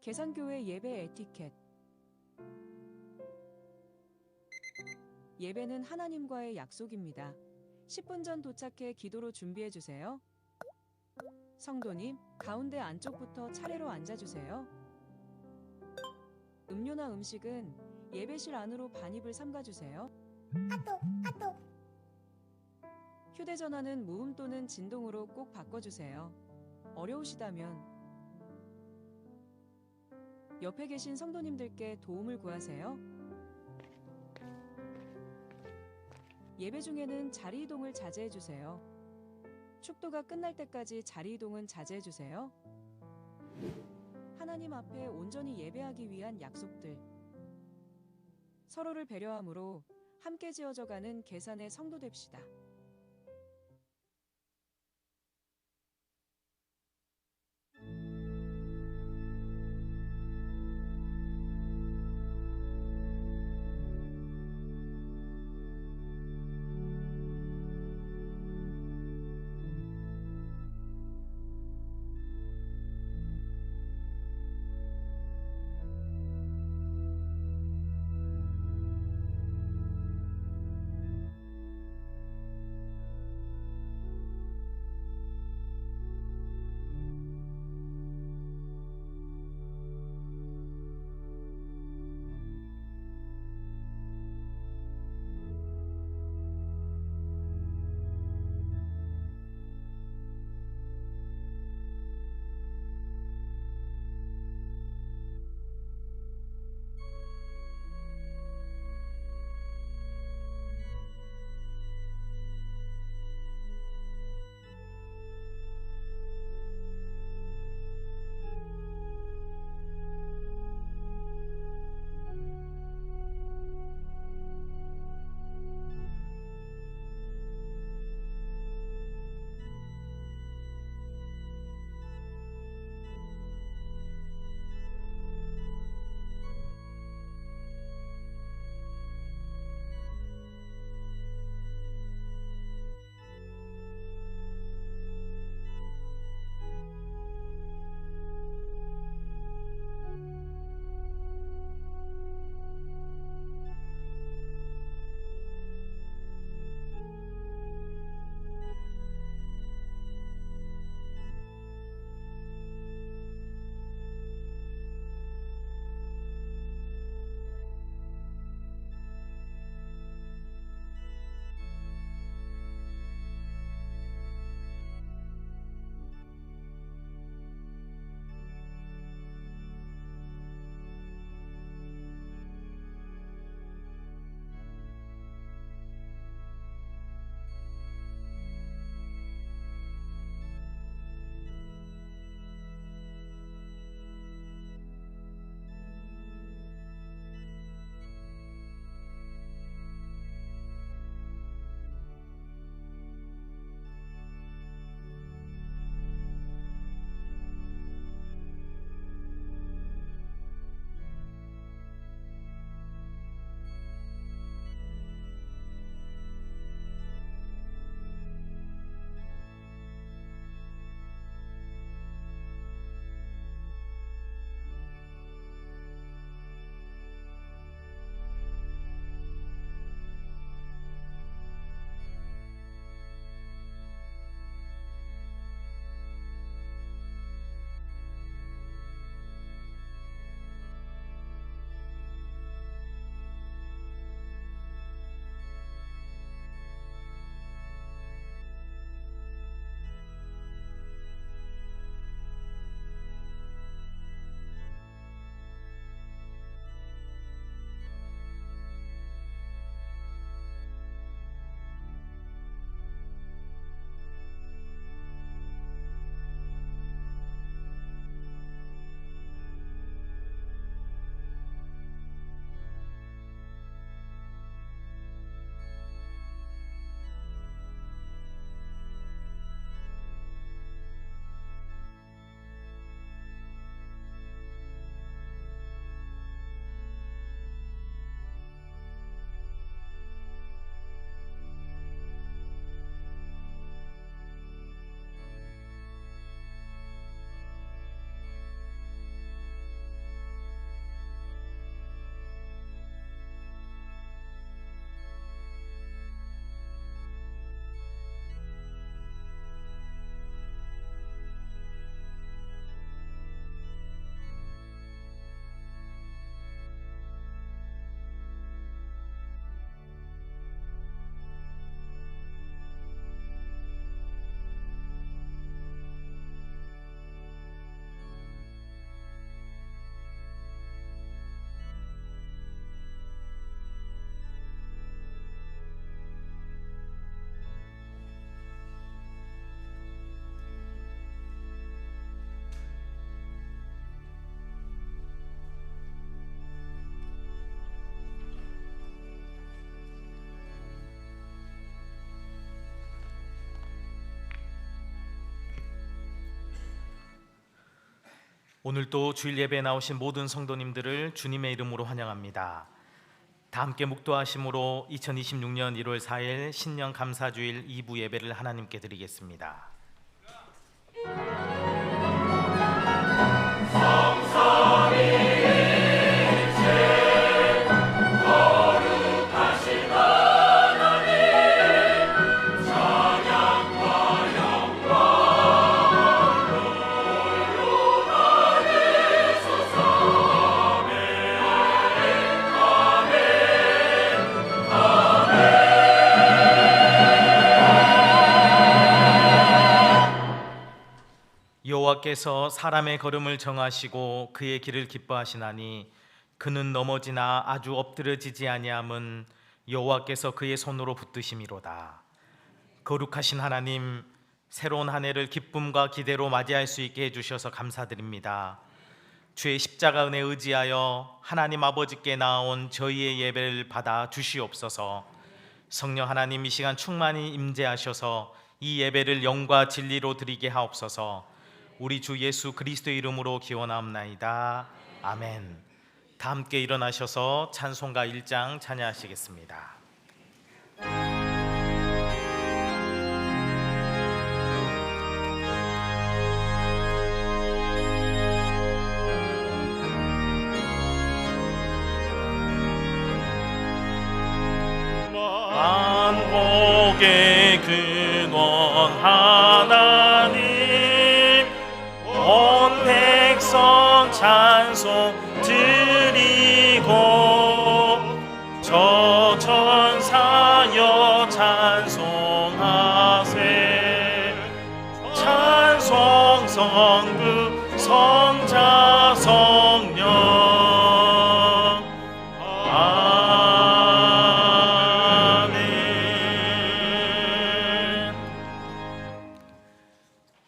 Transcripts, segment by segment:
계산교회 예배 에티켓. 예배는 하나님과의 약속입니다. 10분 전 도착해 기도로 준비해 주세요. 성도님, 가운데 안쪽부터 차례로 앉아주세요. 음료나 음식은 예배실 안으로 반입을 삼가주세요. 휴대전화는 무음 또는 진동으로 꼭 바꿔주세요. 어려우시다면 옆에 계신 성도님들께 도움을 구하세요. 예배 중에는 자리 이동을 자제해주세요. 축도가 끝날 때까지 자리 이동은 자제해주세요. 하나님 앞에 온전히 예배하기 위한 약속들. 서로를 배려함으로 함께 지어져가는 계산의 성도 됩시다. 오늘도 주일 예배에 나오신 모든 성도님들을 주님의 이름으로 환영합니다. 다 함께 묵도하심으로 2026년 1월 4일 신년 감사주일 2부 예배를 하나님께 드리겠습니다. 여호와께서 사람의 걸음을 정하시고 그의 길을 기뻐하시나니 그는 넘어지나 아주 엎드려지지 아니함은 여호와께서 그의 손으로 붙드심이로다. 거룩하신 하나님, 새로운 한 해를 기쁨과 기대로 맞이할 수 있게 해주셔서 감사드립니다. 주의 십자가 은혜에 의지하여 하나님 아버지께 나아온 저희의 예배를 받아 주시옵소서. 성령 하나님, 이 시간 충만히 임재하셔서 이 예배를 영과 진리로 드리게 하옵소서. 우리 주 예수 그리스도의 이름으로 기원하옵나이다. 아멘. 다 함께 일어나셔서 찬송가 1장 찬양하시겠습니다. 만복의 근원 하나님, 온 백성 찬송 드리고 저 천사여 찬송하세. 찬송 성부 성자 성령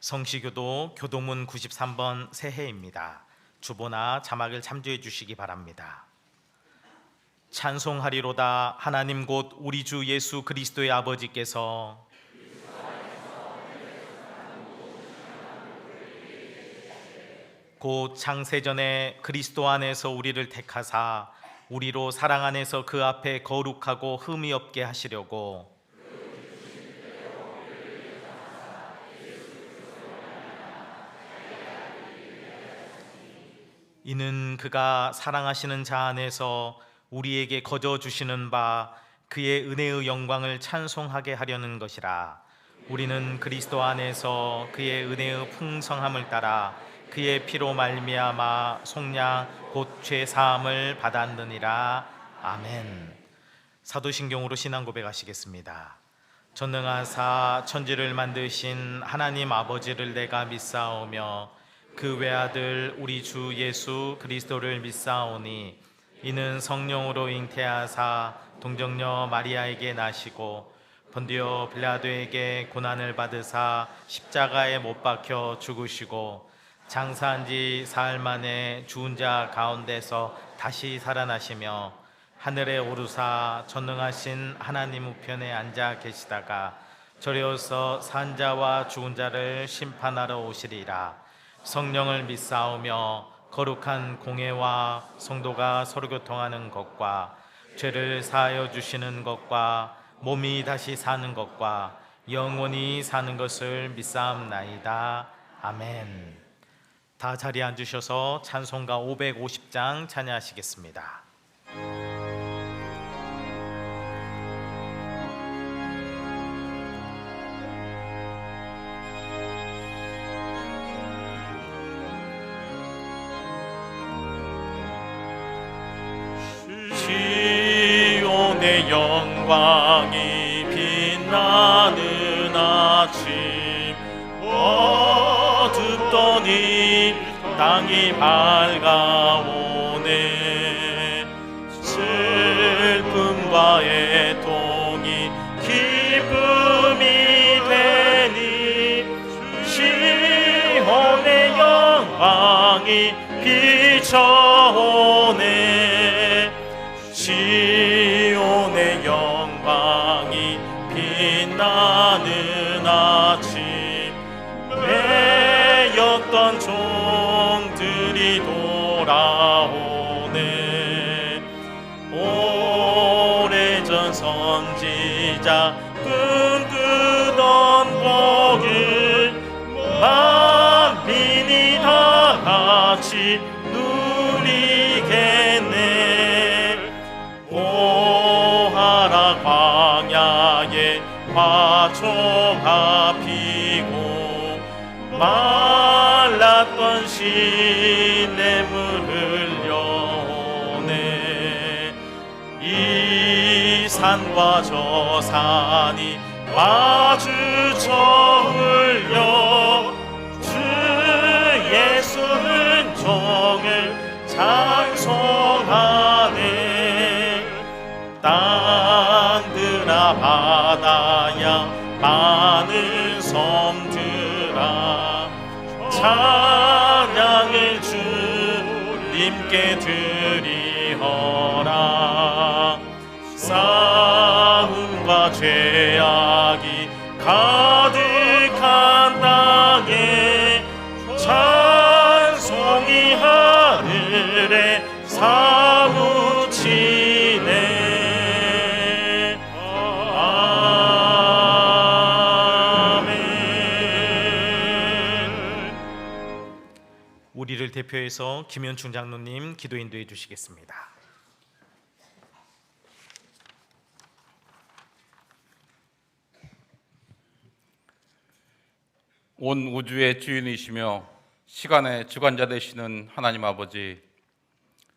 성시교도 교도문 93번 새해입니다. 주보나 자막을 참조해 주시기 바랍니다. 찬송하리로다 하나님 곧 우리 주 예수 그리스도의 아버지께서 곧 창세전에 그리스도 안에서 우리를 택하사 우리로 사랑 안에서 그 앞에 거룩하고 흠이 없게 하시려고 이는 그가 사랑하시는 자 안에서 우리에게 거저 주시는 바 그의 은혜의 영광을 찬송하게 하려는 것이라. 우리는 그리스도 안에서 그의 은혜의 풍성함을 따라 그의 피로 말미암아 속량 곧 죄 사함을 받았느니라. 아멘. 사도신경으로 신앙 고백하시겠습니다. 전능하사 천지를 만드신 하나님 아버지를 내가 믿사오며 그 외아들 우리 주 예수 그리스도를 믿사오니 이는 성령으로 잉태하사 동정녀 마리아에게 나시고 본디오 빌라도에게 고난을 받으사 십자가에 못 박혀 죽으시고 장사한 지 사흘 만에 죽은 자 가운데서 다시 살아나시며 하늘에 오르사 전능하신 하나님 우편에 앉아 계시다가 저리어서 산 자와 죽은 자를 심판하러 오시리라. 성령을 믿사오며 거룩한 공회와 성도가 서로 교통하는 것과 죄를 사하여 주시는 것과 몸이 다시 사는 것과 영원히 사는 것을 믿사옵나이다. 아멘. 다 자리에 앉으셔서 찬송가 550장 찬양하시겠습니다. 시온의 영광이 빛나는 아침, 어둡더니 땅이 밝아오네. 슬픔과 애통이 기쁨이 되니 시온의 영광이 비춰오네. 시온의 영광이 빛나는 아침, 매였던 종들 다가오네. 오래전 선지자 꿈꾸던 복을 만민이 다 같이 누리겠네. 오하라 광야에 화초가 피고 말랐던 시냇물을 여오네. 이 산과 저 산이 마주쳐 흘려 주 예수 은총을 찬송하네. 땅들아 바다야 많은 섬들아 찬양을 주님께 드리어라. 싸움과 죄악이 가득한 땅에 찬송이 하늘에 사무치네. 우리를 대표해서 김현충 장로님 기도 인도해 주시겠습니다. 온 우주의 주인이시며 시간의 주관자 되시는 하나님 아버지,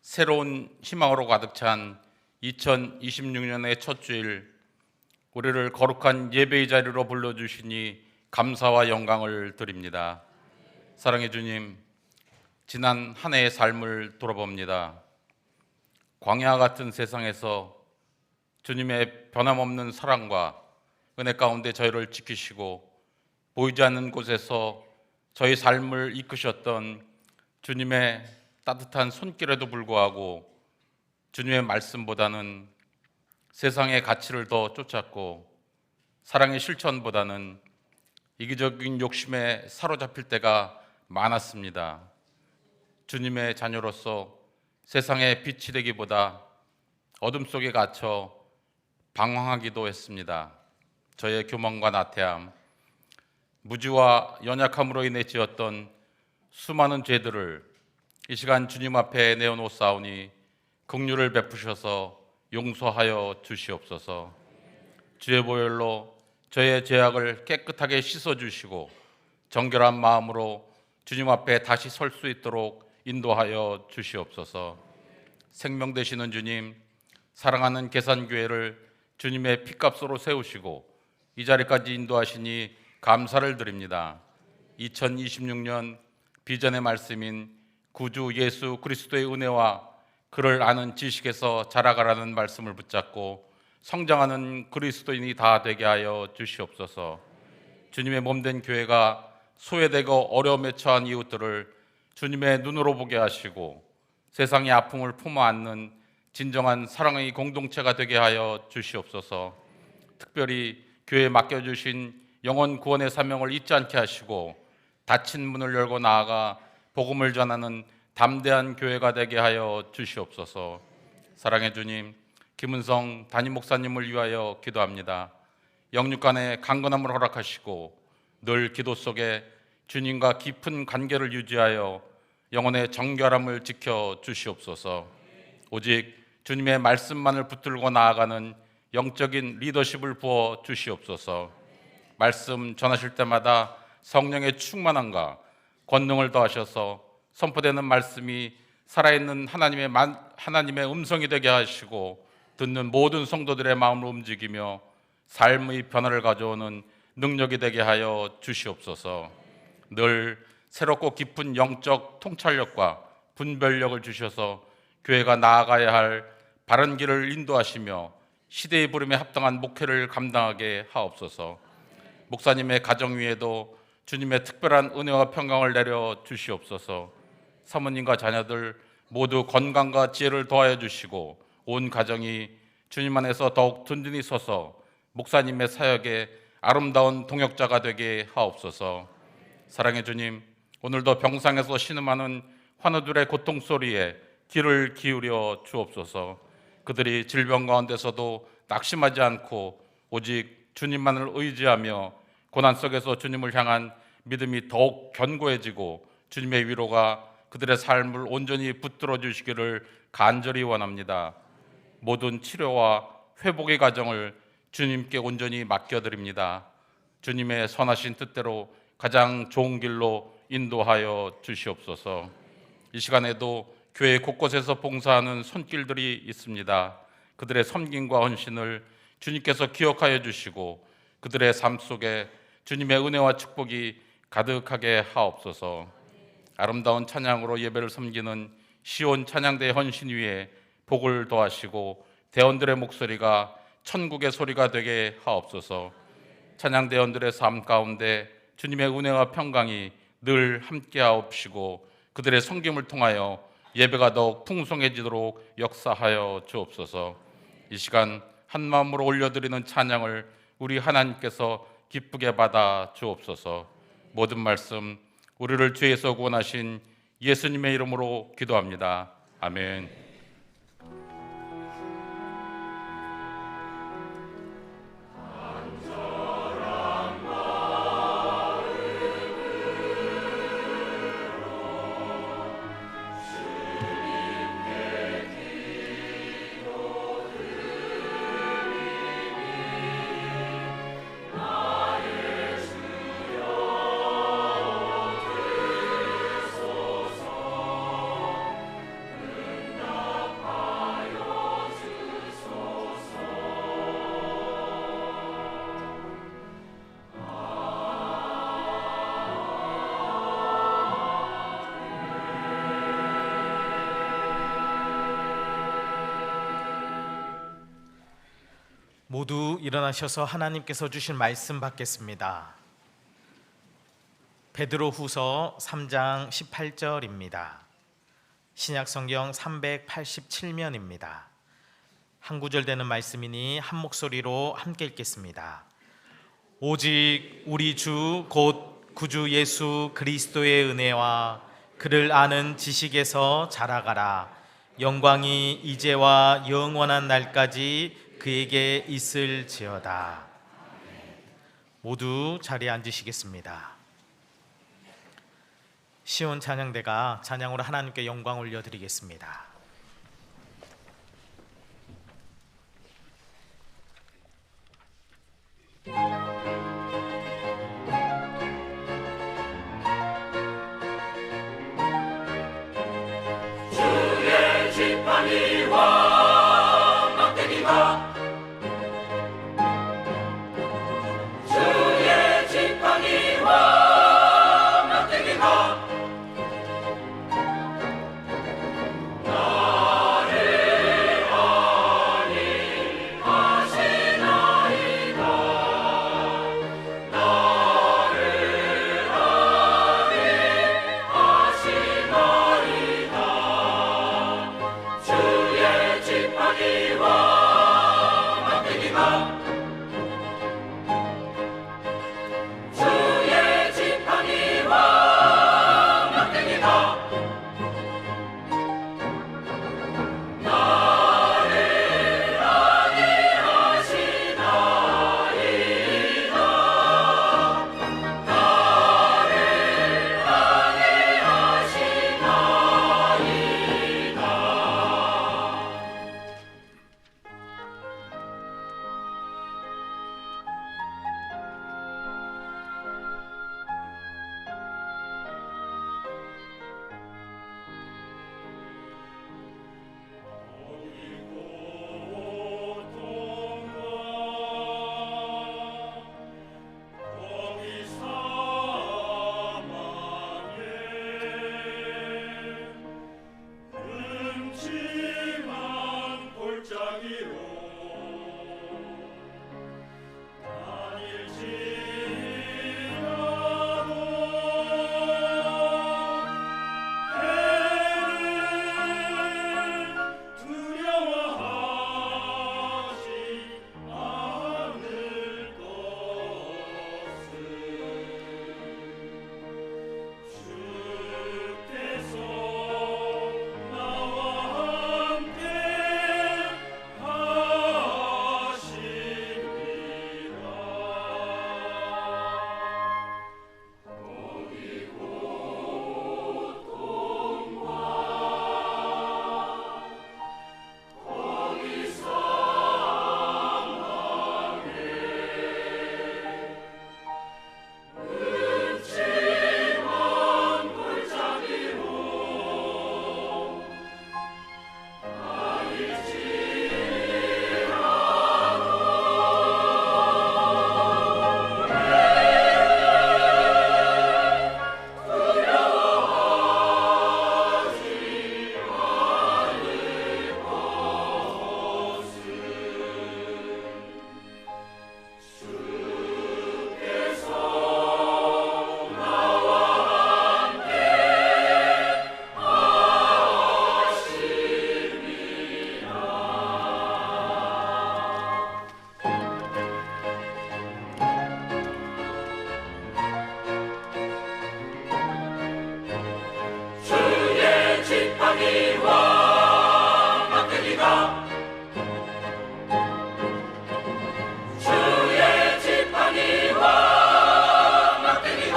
새로운 희망으로 가득 찬 2026년의 첫 주일, 우리를 거룩한 예배의 자리로 불러주시니 감사와 영광을 드립니다. 사랑의 주님, 지난 한 해의 삶을 돌아봅니다. 광야 같은 세상에서 주님의 변함없는 사랑과 은혜 가운데 저희를 지키시고 보이지 않는 곳에서 저희 삶을 이끄셨던 주님의 따뜻한 손길에도 불구하고 주님의 말씀보다는 세상의 가치를 더 쫓았고 사랑의 실천보다는 이기적인 욕심에 사로잡힐 때가 많았습니다. 주님의 자녀로서 세상의 빛이 되기보다 어둠 속에 갇혀 방황하기도 했습니다. 저의 교만과 나태함, 무지와 연약함으로 인해 지었던 수많은 죄들을 이 시간 주님 앞에 내어놓사오니 긍휼을 베푸셔서 용서하여 주시옵소서. 주의 보혈로 저의 죄악을 깨끗하게 씻어주시고 정결한 마음으로 주님 앞에 다시 설 수 있도록 인도하여 주시옵소서. 생명 되시는 주님, 사랑하는 계산교회를 주님의 피값으로 세우시고 이 자리까지 인도하시니 감사를 드립니다. 2026년 비전의 말씀인 구주 예수 그리스도의 은혜와 그를 아는 지식에서 자라가라는 말씀을 붙잡고 성장하는 그리스도인이 다 되게 하여 주시옵소서. 주님의 몸된 교회가 소외되고 어려움에 처한 이웃들을 주님의 눈으로 보게 하시고 세상의 아픔을 품어 안는 진정한 사랑의 공동체가 되게 하여 주시옵소서. 특별히 교회에 맡겨주신 영혼 구원의 사명을 잊지 않게 하시고 닫힌 문을 열고 나아가 복음을 전하는 담대한 교회가 되게 하여 주시옵소서. 사랑의 주님, 김은성 담임 목사님을 위하여 기도합니다. 영육간의 강건함을 허락하시고 늘 기도 속에 주님과 깊은 관계를 유지하여 영혼의 정결함을 지켜 주시옵소서. 오직 주님의 말씀만을 붙들고 나아가는 영적인 리더십을 부어 주시옵소서. 말씀 전하실 때마다 성령의 충만함과 권능을 더하셔서 선포되는 말씀이 살아있는 하나님의 음성이 되게 하시고 듣는 모든 성도들의 마음을 움직이며 삶의 변화를 가져오는 능력이 되게 하여 주시옵소서. 늘 새롭고 깊은 영적 통찰력과 분별력을 주셔서 교회가 나아가야 할 바른 길을 인도하시며 시대의 부름에 합당한 목회를 감당하게 하옵소서. 목사님의 가정 위에도 주님의 특별한 은혜와 평강을 내려 주시옵소서. 사모님과 자녀들 모두 건강과 지혜를 더하여 주시고 온 가정이 주님 안에서 더욱 든든히 서서 목사님의 사역에 아름다운 동역자가 되게 하옵소서. 사랑의 주님, 오늘도 병상에서 신음하는 환우들의 고통 소리에 귀를 기울여 주옵소서. 그들이 질병 가운데서도 낙심하지 않고 오직 주님만을 의지하며 고난 속에서 주님을 향한 믿음이 더욱 견고해지고 주님의 위로가 그들의 삶을 온전히 붙들어 주시기를 간절히 원합니다. 모든 치료와 회복의 과정을 주님께 온전히 맡겨드립니다. 주님의 선하신 뜻대로 가장 좋은 길로 인도하여 주시옵소서. 이 시간에도 교회 곳곳에서 봉사하는 손길들이 있습니다. 그들의 섬김과 헌신을 주님께서 기억하여 주시고 그들의 삶 속에 주님의 은혜와 축복이 가득하게 하옵소서. 아름다운 찬양으로 예배를 섬기는 시온 찬양대 헌신 위에 복을 더하시고 대원들의 목소리가 천국의 소리가 되게 하옵소서. 찬양대원들의 삶 가운데 주님의 은혜와 평강이 늘 함께 하옵시고 그들의 섬김을 통하여 예배가 더욱 풍성해지도록 역사하여 주옵소서. 이 시간 한 마음으로 올려드리는 찬양을 우리 하나님께서 기쁘게 받아 주옵소서. 모든 말씀 우리를 죄에서 구원하신 예수님의 이름으로 기도합니다. 아멘. 모두 일어나셔서 하나님께서 주신 말씀 받겠습니다. 베드로후서 3장 18절입니다. 신약성경 387면입니다. 한 구절 되는 말씀이니 한 목소리로 함께 읽겠습니다. 오직 우리 주 곧 구주 예수 그리스도의 은혜와 그를 아는 지식에서 자라가라. 영광이 이제와 영원한 날까지 그에게 있을지어다. 모두 자리에 앉으시겠습니다. 시온 찬양대가 찬양으로 하나님께 영광 올려드리겠습니다. 주의 지팡이와 막대기가 주의 지팡이와 막대기가 지팡이와 막대기가 주의 지팡이와 막대기가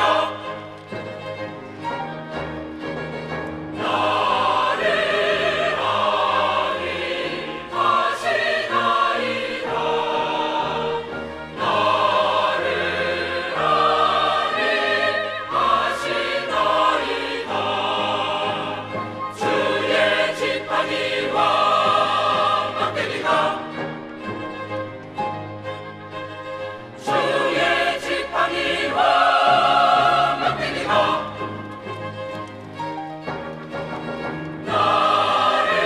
나를 안위하시나이다. 나를 안위하시나이다. 주의 지팡이와 막대기가 주의 지팡이와 막대기가 나를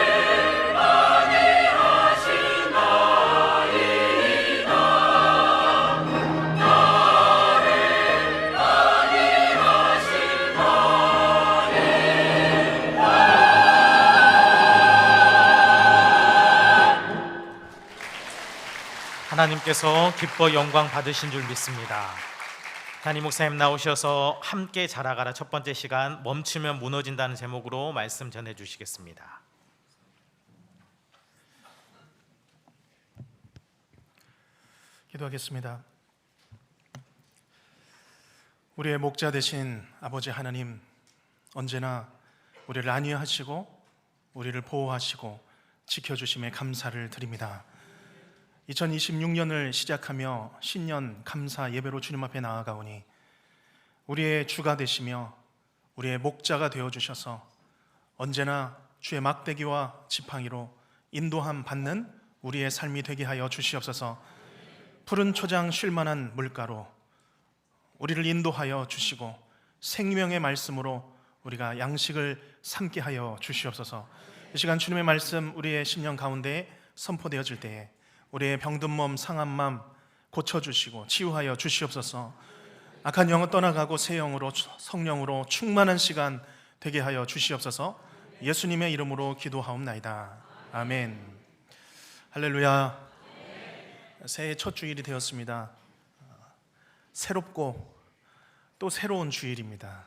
안위하시나이다. 나를 안위하시나이다. 하나님께서 기뻐 영광 받으신 줄 믿습니다. 담임 목사님 나오셔서 함께 자라가라 첫 번째 시간 멈추면 무너진다는 제목으로 말씀 전해 주시겠습니다. 기도하겠습니다. 우리의 목자 되신 아버지 하나님, 언제나 우리를 안위하시고 우리를 보호하시고 지켜주심에 감사를 드립니다. 2026년을 시작하며 신년 감사 예배로 주님 앞에 나아가오니 우리의 주가 되시며 우리의 목자가 되어주셔서 언제나 주의 막대기와 지팡이로 인도함 받는 우리의 삶이 되게 하여 주시옵소서. 푸른 초장 쉴만한 물가로 우리를 인도하여 주시고 생명의 말씀으로 우리가 양식을 삼게 하여 주시옵소서. 이 시간 주님의 말씀 우리의 심령 가운데 선포되어질 때에 우리의 병든 몸 상한 마음 고쳐주시고 치유하여 주시옵소서. 악한 영은 떠나가고 새 영으로 성령으로 충만한 시간 되게 하여 주시옵소서. 예수님의 이름으로 기도하옵나이다. 아멘. 할렐루야. 새해 첫 주일이 되었습니다. 새롭고 또 새로운 주일입니다.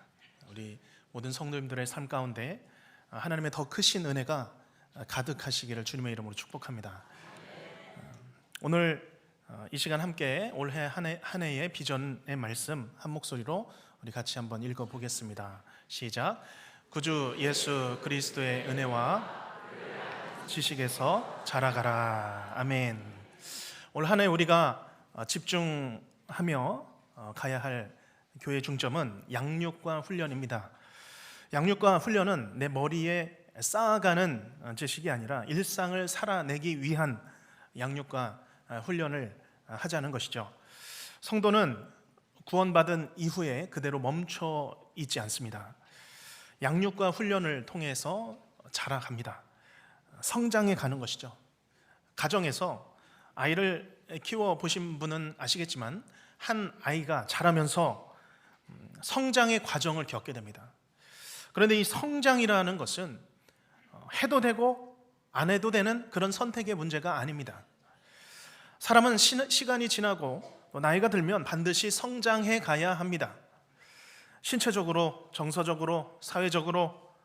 우리 모든 성도님들의 삶 가운데 하나님의 더 크신 은혜가 가득하시기를 주님의 이름으로 축복합니다. 오늘 이 시간 함께 올해 한 해의 비전의 말씀 한 목소리로 우리 같이 한번 읽어보겠습니다. 시작. 구주 예수 그리스도의 은혜와 지식에서 자라가라. 아멘. 올 한 해 우리가 집중하며 가야 할 교회 중점은 양육과 훈련입니다. 양육과 훈련은 내 머리에 쌓아가는 지식이 아니라 일상을 살아내기 위한 양육과 훈련을 하자는 것이죠. 성도는 구원받은 이후에 그대로 멈춰 있지 않습니다. 양육과 훈련을 통해서 자라갑니다. 성장해 가는 것이죠. 가정에서 아이를 키워 보신 분은 아시겠지만 한 아이가 자라면서 성장의 과정을 겪게 됩니다. 그런데 이 성장이라는 것은 해도 되고 안 해도 되는 그런 선택의 문제가 아닙니다. 사람은 시간이 지나고 또 나이가 들면 반드시 성장해 가야 합니다. 신체적으로, 정서적으로, 사회적으로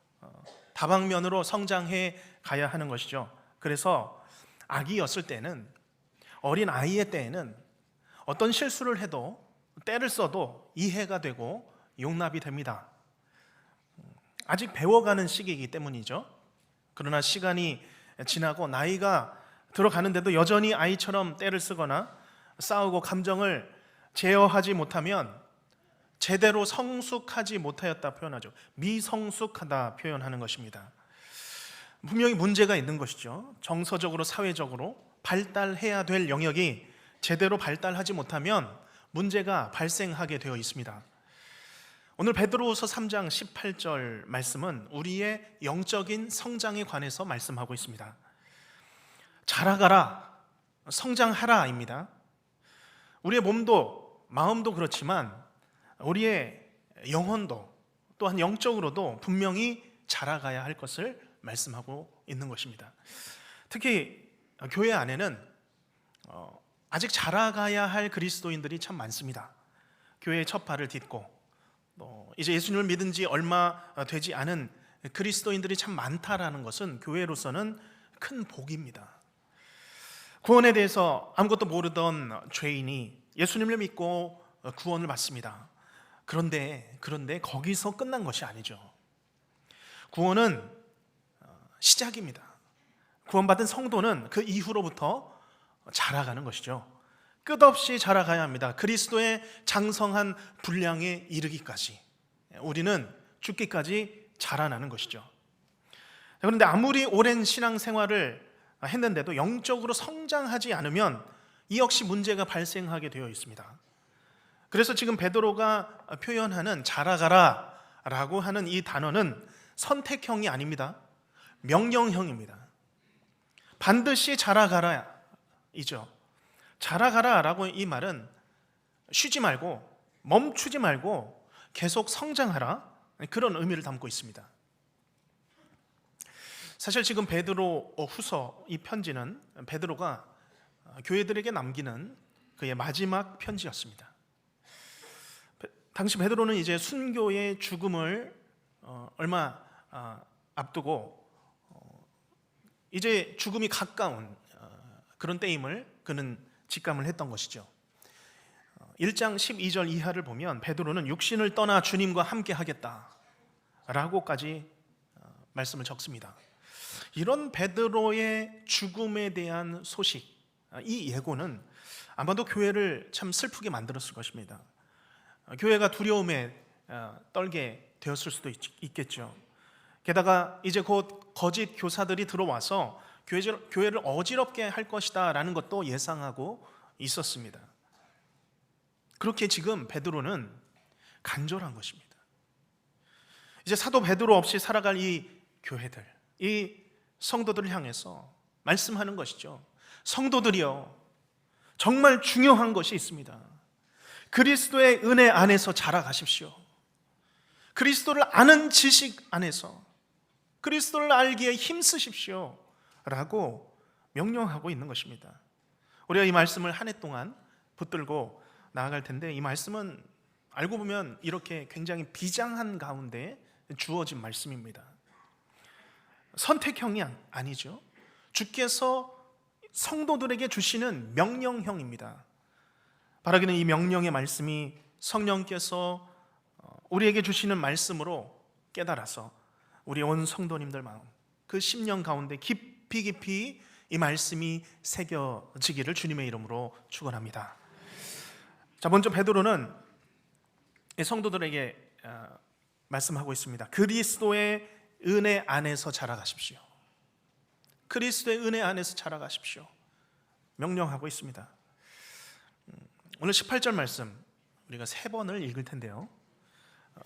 다방면으로 성장해 가야 하는 것이죠. 그래서 아기였을 때는, 어린 아이의 때에는 어떤 실수를 해도 때를 써도 이해가 되고 용납이 됩니다. 아직 배워가는 시기이기 때문이죠. 그러나 시간이 지나고 나이가 들어가는데도 여전히 아이처럼 때를 쓰거나 싸우고 감정을 제어하지 못하면 제대로 성숙하지 못하였다 표현하죠. 미성숙하다 표현하는 것입니다. 분명히 문제가 있는 것이죠. 정서적으로, 사회적으로 발달해야 될 영역이 제대로 발달하지 못하면 문제가 발생하게 되어 있습니다. 오늘 베드로후서 3장 18절 말씀은 우리의 영적인 성장에 관해서 말씀하고 있습니다. 자라가라, 성장하라입니다. 우리의 몸도 마음도 그렇지만 우리의 영혼도 또한 영적으로도 분명히 자라가야 할 것을 말씀하고 있는 것입니다. 특히 교회 안에는 아직 자라가야 할 그리스도인들이 참 많습니다. 교회의 첫 발을 딛고 이제 예수님을 믿은 지 얼마 되지 않은 그리스도인들이 참 많다라는 것은 교회로서는 큰 복입니다. 구원에 대해서 아무것도 모르던 죄인이 예수님을 믿고 구원을 받습니다. 그런데 거기서 끝난 것이 아니죠. 구원은 시작입니다. 구원받은 성도는 그 이후로부터 자라가는 것이죠. 끝없이 자라가야 합니다. 그리스도의 장성한 분량에 이르기까지 우리는 죽기까지 자라나는 것이죠. 그런데 아무리 오랜 신앙생활을 했는데도 영적으로 성장하지 않으면 이 역시 문제가 발생하게 되어 있습니다. 그래서 지금 베드로가 표현하는 자라가라 라고 하는 이 단어는 선택형이 아닙니다. 명령형입니다. 반드시 자라가라이죠. 자라가라라고 이 말은 쉬지 말고 멈추지 말고 계속 성장하라, 그런 의미를 담고 있습니다. 사실 지금 베드로 후서 이 편지는 베드로가 교회들에게 남기는 그의 마지막 편지였습니다. 당시 베드로는 이제 순교의 죽음을 얼마 앞두고 이제 죽음이 가까운 그런 때임을 그는 직감을 했던 것이죠. 1장 12절 이하를 보면 베드로는 육신을 떠나 주님과 함께 하겠다라고까지 말씀을 적습니다. 이런 베드로의 죽음에 대한 소식, 이 예고는 아마도 교회를 참 슬프게 만들었을 것입니다. 교회가 두려움에 떨게 되었을 수도 있겠죠. 게다가 이제 곧 거짓 교사들이 들어와서 교회를 어지럽게 할 것이다 라는 것도 예상하고 있었습니다. 그렇게 지금 베드로는 간절한 것입니다. 이제 사도 베드로 없이 살아갈 이 교회들, 이 성도들을 향해서 말씀하는 것이죠. 성도들이여, 정말 중요한 것이 있습니다. 그리스도의 은혜 안에서 자라가십시오. 그리스도를 아는 지식 안에서 그리스도를 알기에 힘쓰십시오 라고 명령하고 있는 것입니다. 우리가 이 말씀을 한 해 동안 붙들고 나아갈 텐데, 이 말씀은 알고 보면 이렇게 굉장히 비장한 가운데 주어진 말씀입니다. 선택형이 아니죠. 주께서 성도들에게 주시는 명령형입니다. 바라기는 이 명령의 말씀이 성령께서 우리에게 주시는 말씀으로 깨달아서 우리 온 성도님들 마음, 그 심령 가운데 깊이 이 말씀이 새겨지기를 주님의 이름으로 축원합니다. 자, 먼저 베드로는 성도들에게 말씀하고 있습니다. 그리스도의 은혜 안에서 자라가십시오. 그리스도의 은혜 안에서 자라가십시오. 명령하고 있습니다. 오늘 18절 말씀 우리가 3번을 읽을 텐데요.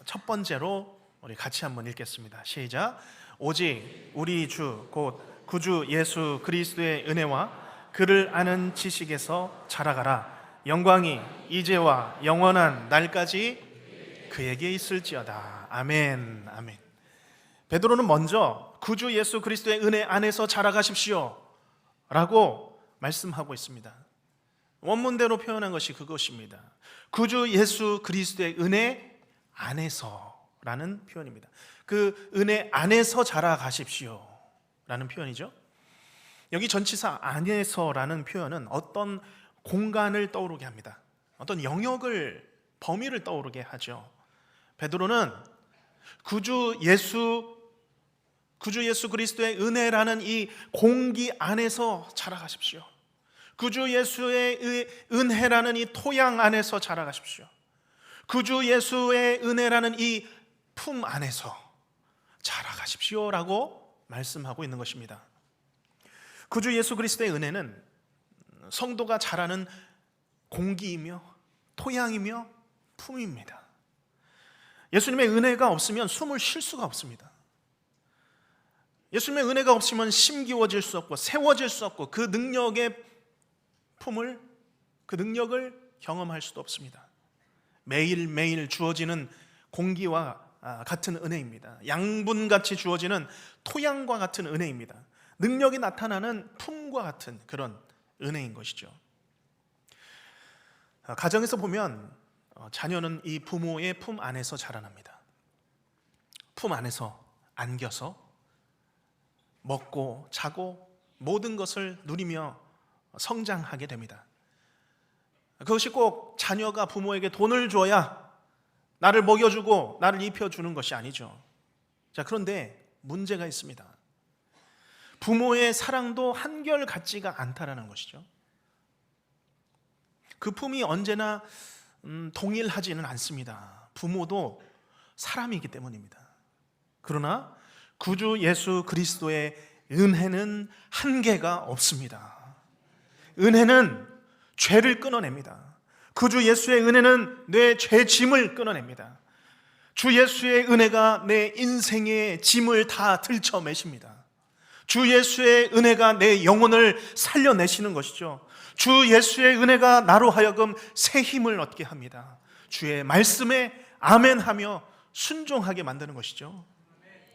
첫 번째로 우리 같이 한번 읽겠습니다. 시작. 오직 우리 주 곧 구주 예수 그리스도의 은혜와 그를 아는 지식에서 자라가라. 영광이 이제와 영원한 날까지 그에게 있을지어다. 아멘. 아멘. 베드로는 먼저 구주 예수 그리스도의 은혜 안에서 자라가십시오 라고 말씀하고 있습니다. 원문대로 표현한 것이 그것입니다. 구주 예수 그리스도의 은혜 안에서라는 표현입니다. 그 은혜 안에서 자라가십시오 라는 표현이죠. 여기 전치사 안에서라는 표현은 어떤 공간을 떠오르게 합니다. 어떤 영역을, 범위를 떠오르게 하죠. 베드로는 구주 예수 그리스도의 은혜라는 이 공기 안에서 자라가십시오. 구주 예수의 은혜라는 이 토양 안에서 자라가십시오. 구주 예수의 은혜라는 이 품 안에서 자라가십시오라고 말씀하고 있는 것입니다. 구주 예수 그리스도의 은혜는 성도가 자라는 공기이며 토양이며 품입니다. 예수님의 은혜가 없으면 숨을 쉴 수가 없습니다. 예수님의 은혜가 없으면 심기워질 수 없고 세워질 수 없고 그 능력의 품을, 그 능력을 경험할 수도 없습니다. 매일매일 주어지는 공기와 같은 은혜입니다. 양분같이 주어지는 토양과 같은 은혜입니다. 능력이 나타나는 품과 같은 그런 은혜인 것이죠. 가정에서 보면 자녀는 이 부모의 품 안에서 자라납니다. 품 안에서 안겨서 먹고 자고 모든 것을 누리며 성장하게 됩니다. 그것이 꼭 자녀가 부모에게 돈을 줘야 나를 먹여주고 나를 입혀주는 것이 아니죠. 자, 그런데 문제가 있습니다. 부모의 사랑도 한결같지가 않다라는 것이죠. 그 품이 언제나 동일하지는 않습니다. 부모도 사람이기 때문입니다. 그러나 구주 예수 그리스도의 은혜는 한계가 없습니다. 은혜는 죄를 끊어냅니다. 구주 예수의 은혜는 내 죄 짐을 끊어냅니다. 주 예수의 은혜가 내 인생의 짐을 다 들쳐매십니다. 주 예수의 은혜가 내 영혼을 살려내시는 것이죠. 주 예수의 은혜가 나로 하여금 새 힘을 얻게 합니다. 주의 말씀에 아멘하며 순종하게 만드는 것이죠.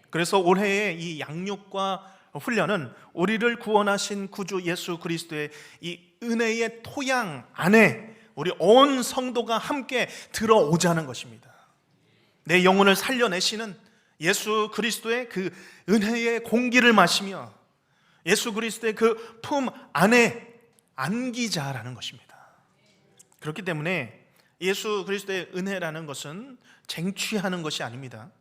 그래서 올해의 이 양육과 훈련은 우리를 구원하신 구주 예수 그리스도의 이 은혜의 토양 안에 우리 온 성도가 함께 들어오자는 것입니다. 내 영혼을 살려내시는 예수 그리스도의 그 은혜의 공기를 마시며 예수 그리스도의 그 품 안에 안기자라는 것입니다. 그렇기 때문에 예수 그리스도의 은혜라는 것은 쟁취하는 것이 아닙니다.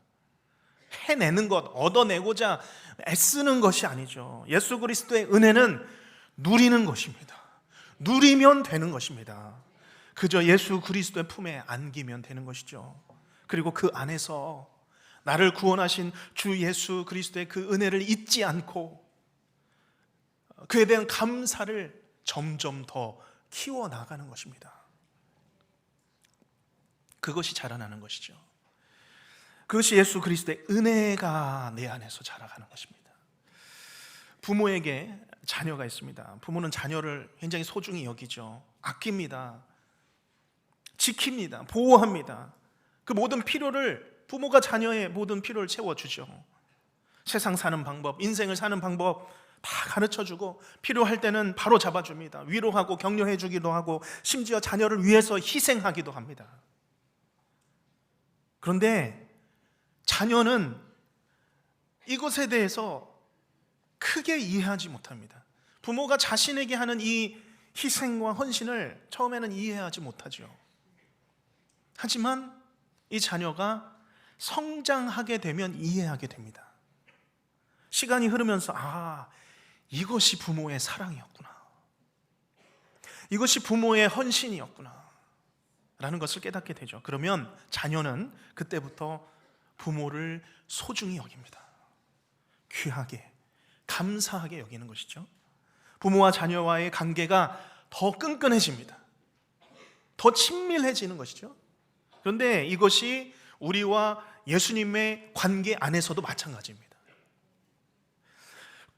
해내는 것, 얻어내고자 애쓰는 것이 아니죠. 예수 그리스도의 은혜는 누리는 것입니다. 누리면 되는 것입니다. 그저 예수 그리스도의 품에 안기면 되는 것이죠. 그리고 그 안에서 나를 구원하신 주 예수 그리스도의 그 은혜를 잊지 않고 그에 대한 감사를 점점 더 키워나가는 것입니다. 그것이 자라나는 것이죠. 그것이 예수 그리스도의 은혜가 내 안에서 자라가는 것입니다. 부모에게 자녀가 있습니다. 부모는 자녀를 굉장히 소중히 여기죠. 아낍니다. 지킵니다. 보호합니다. 그 모든 필요를 부모가 자녀의 모든 필요를 채워주죠. 세상 사는 방법, 인생을 사는 방법 다 가르쳐주고 필요할 때는 바로 잡아줍니다. 위로하고 격려해주기도 하고 심지어 자녀를 위해서 희생하기도 합니다. 그런데 자녀는 이것에 대해서 크게 이해하지 못합니다. 부모가 자신에게 하는 이 희생과 헌신을 처음에는 이해하지 못하죠. 하지만 이 자녀가 성장하게 되면 이해하게 됩니다. 시간이 흐르면서 이것이 부모의 사랑이었구나. 이것이 부모의 헌신이었구나. 라는 것을 깨닫게 되죠. 그러면 자녀는 그때부터 부모를 소중히 여깁니다. 귀하게, 감사하게 여기는 것이죠. 부모와 자녀와의 관계가 더 끈끈해집니다. 더 친밀해지는 것이죠. 그런데 이것이 우리와 예수님의 관계 안에서도 마찬가지입니다.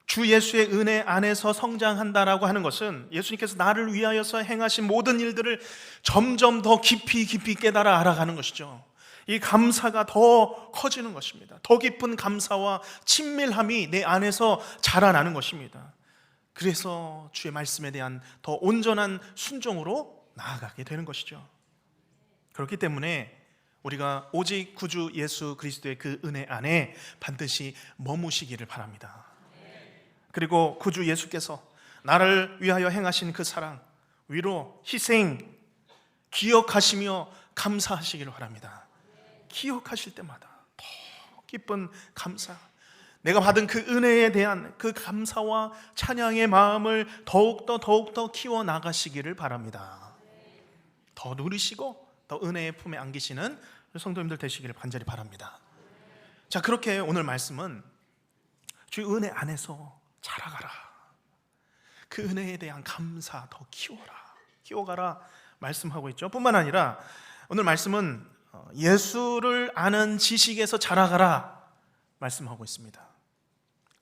주 예수의 은혜 안에서 성장한다라고 하는 것은 예수님께서 나를 위하여서 행하신 모든 일들을 점점 더 깊이 깨달아 알아가는 것이죠. 이 감사가 더 커지는 것입니다. 더 깊은 감사와 친밀함이 내 안에서 자라나는 것입니다. 그래서 주의 말씀에 대한 더 온전한 순종으로 나아가게 되는 것이죠. 그렇기 때문에 우리가 오직 구주 예수 그리스도의 그 은혜 안에 반드시 머무시기를 바랍니다. 그리고 구주 예수께서 나를 위하여 행하신 그 사랑, 위로, 희생 기억하시며 감사하시기를 바랍니다. 기억하실 때마다 더 기쁜 감사, 내가 받은 그 은혜에 대한 그 감사와 찬양의 마음을 더욱더 키워나가시기를 바랍니다. 더 누리시고 더 은혜의 품에 안기시는 성도님들 되시기를 간절히 바랍니다. 자, 그렇게 오늘 말씀은 주의 은혜 안에서 자라가라, 그 은혜에 대한 감사 더 키워가라 말씀하고 있죠. 뿐만 아니라 오늘 말씀은 예수를 아는 지식에서 자라가라 말씀하고 있습니다.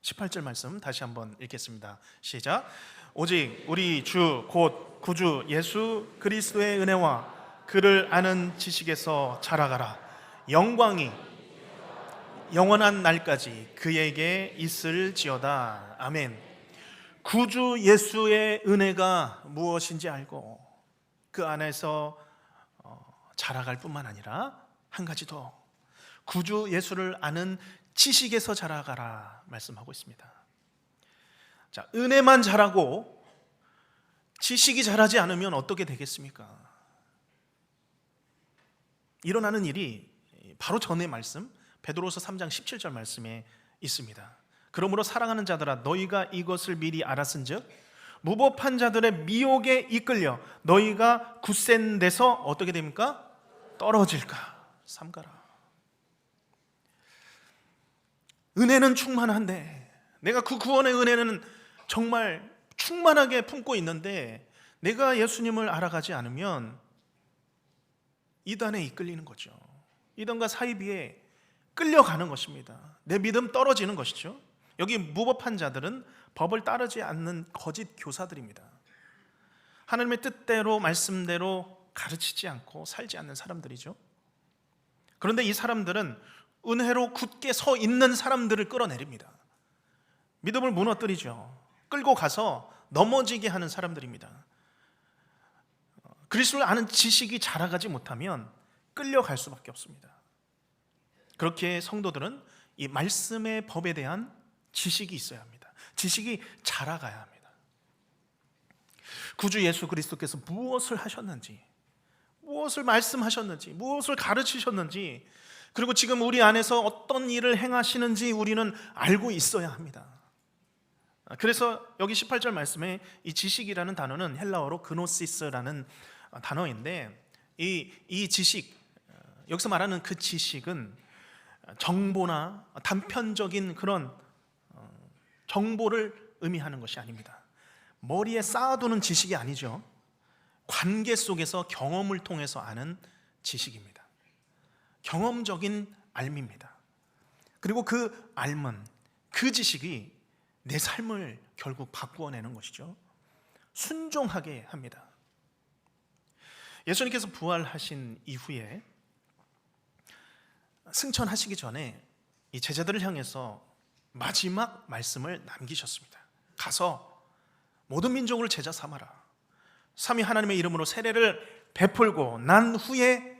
18절 말씀 다시 한번 읽겠습니다. 시작. 오직 우리 주 곧 구주 예수 그리스도의 은혜와 그를 아는 지식에서 자라가라. 영광이 영원한 날까지 그에게 있을지어다. 아멘. 구주 예수의 은혜가 무엇인지 알고 그 안에서 자라갈 뿐만 아니라 한 가지 더, 구주 예수를 아는 지식에서 자라가라 말씀하고 있습니다. 자, 은혜만 자라고 지식이 자라지 않으면 어떻게 되겠습니까? 일어나는 일이 바로 전의 말씀 베드로서 3장 17절 말씀에 있습니다. 그러므로 사랑하는 자들아 너희가 이것을 미리 알았은즉 무법한 자들의 미혹에 이끌려 너희가 굳센 데서 어떻게 됩니까? 떨어질까 삼가라. 은혜는 충만한데 내가 그 구원의 은혜는 정말 충만하게 품고 있는데 내가 예수님을 알아가지 않으면 이단에 이끌리는 거죠. 이단과 사이비에 끌려가는 것입니다. 내 믿음 떨어지는 것이죠. 여기 무법한 자들은 법을 따르지 않는 거짓 교사들입니다. 하나님의 뜻대로 말씀대로 가르치지 않고 살지 않는 사람들이죠. 그런데 이 사람들은 은혜로 굳게 서 있는 사람들을 끌어내립니다. 믿음을 무너뜨리죠. 끌고 가서 넘어지게 하는 사람들입니다. 그리스도를 아는 지식이 자라가지 못하면 끌려갈 수밖에 없습니다. 그렇게 성도들은 이 말씀의 법에 대한 지식이 있어야 합니다. 지식이 자라가야 합니다. 구주 예수 그리스도께서 무엇을 하셨는지, 무엇을 말씀하셨는지, 무엇을 가르치셨는지, 그리고 지금 우리 안에서 어떤 일을 행하시는지 우리는 알고 있어야 합니다. 그래서 여기 18절 말씀에 이 지식이라는 단어는 헬라어로 그노시스라는 단어인데 이 지식, 여기서 말하는 그 지식은 정보나 단편적인 그런 정보를 의미하는 것이 아닙니다. 머리에 쌓아두는 지식이 아니죠. 관계 속에서 경험을 통해서 아는 지식입니다. 경험적인 알미입니다. 그리고 그 알문, 그 지식이 내 삶을 결국 바꾸어내는 것이죠. 순종하게 합니다. 예수님께서 부활하신 이후에 승천하시기 전에 이 제자들을 향해서 마지막 말씀을 남기셨습니다. 가서 모든 민족을 제자 삼아라. 삼위 하나님의 이름으로 세례를 베풀고 난 후에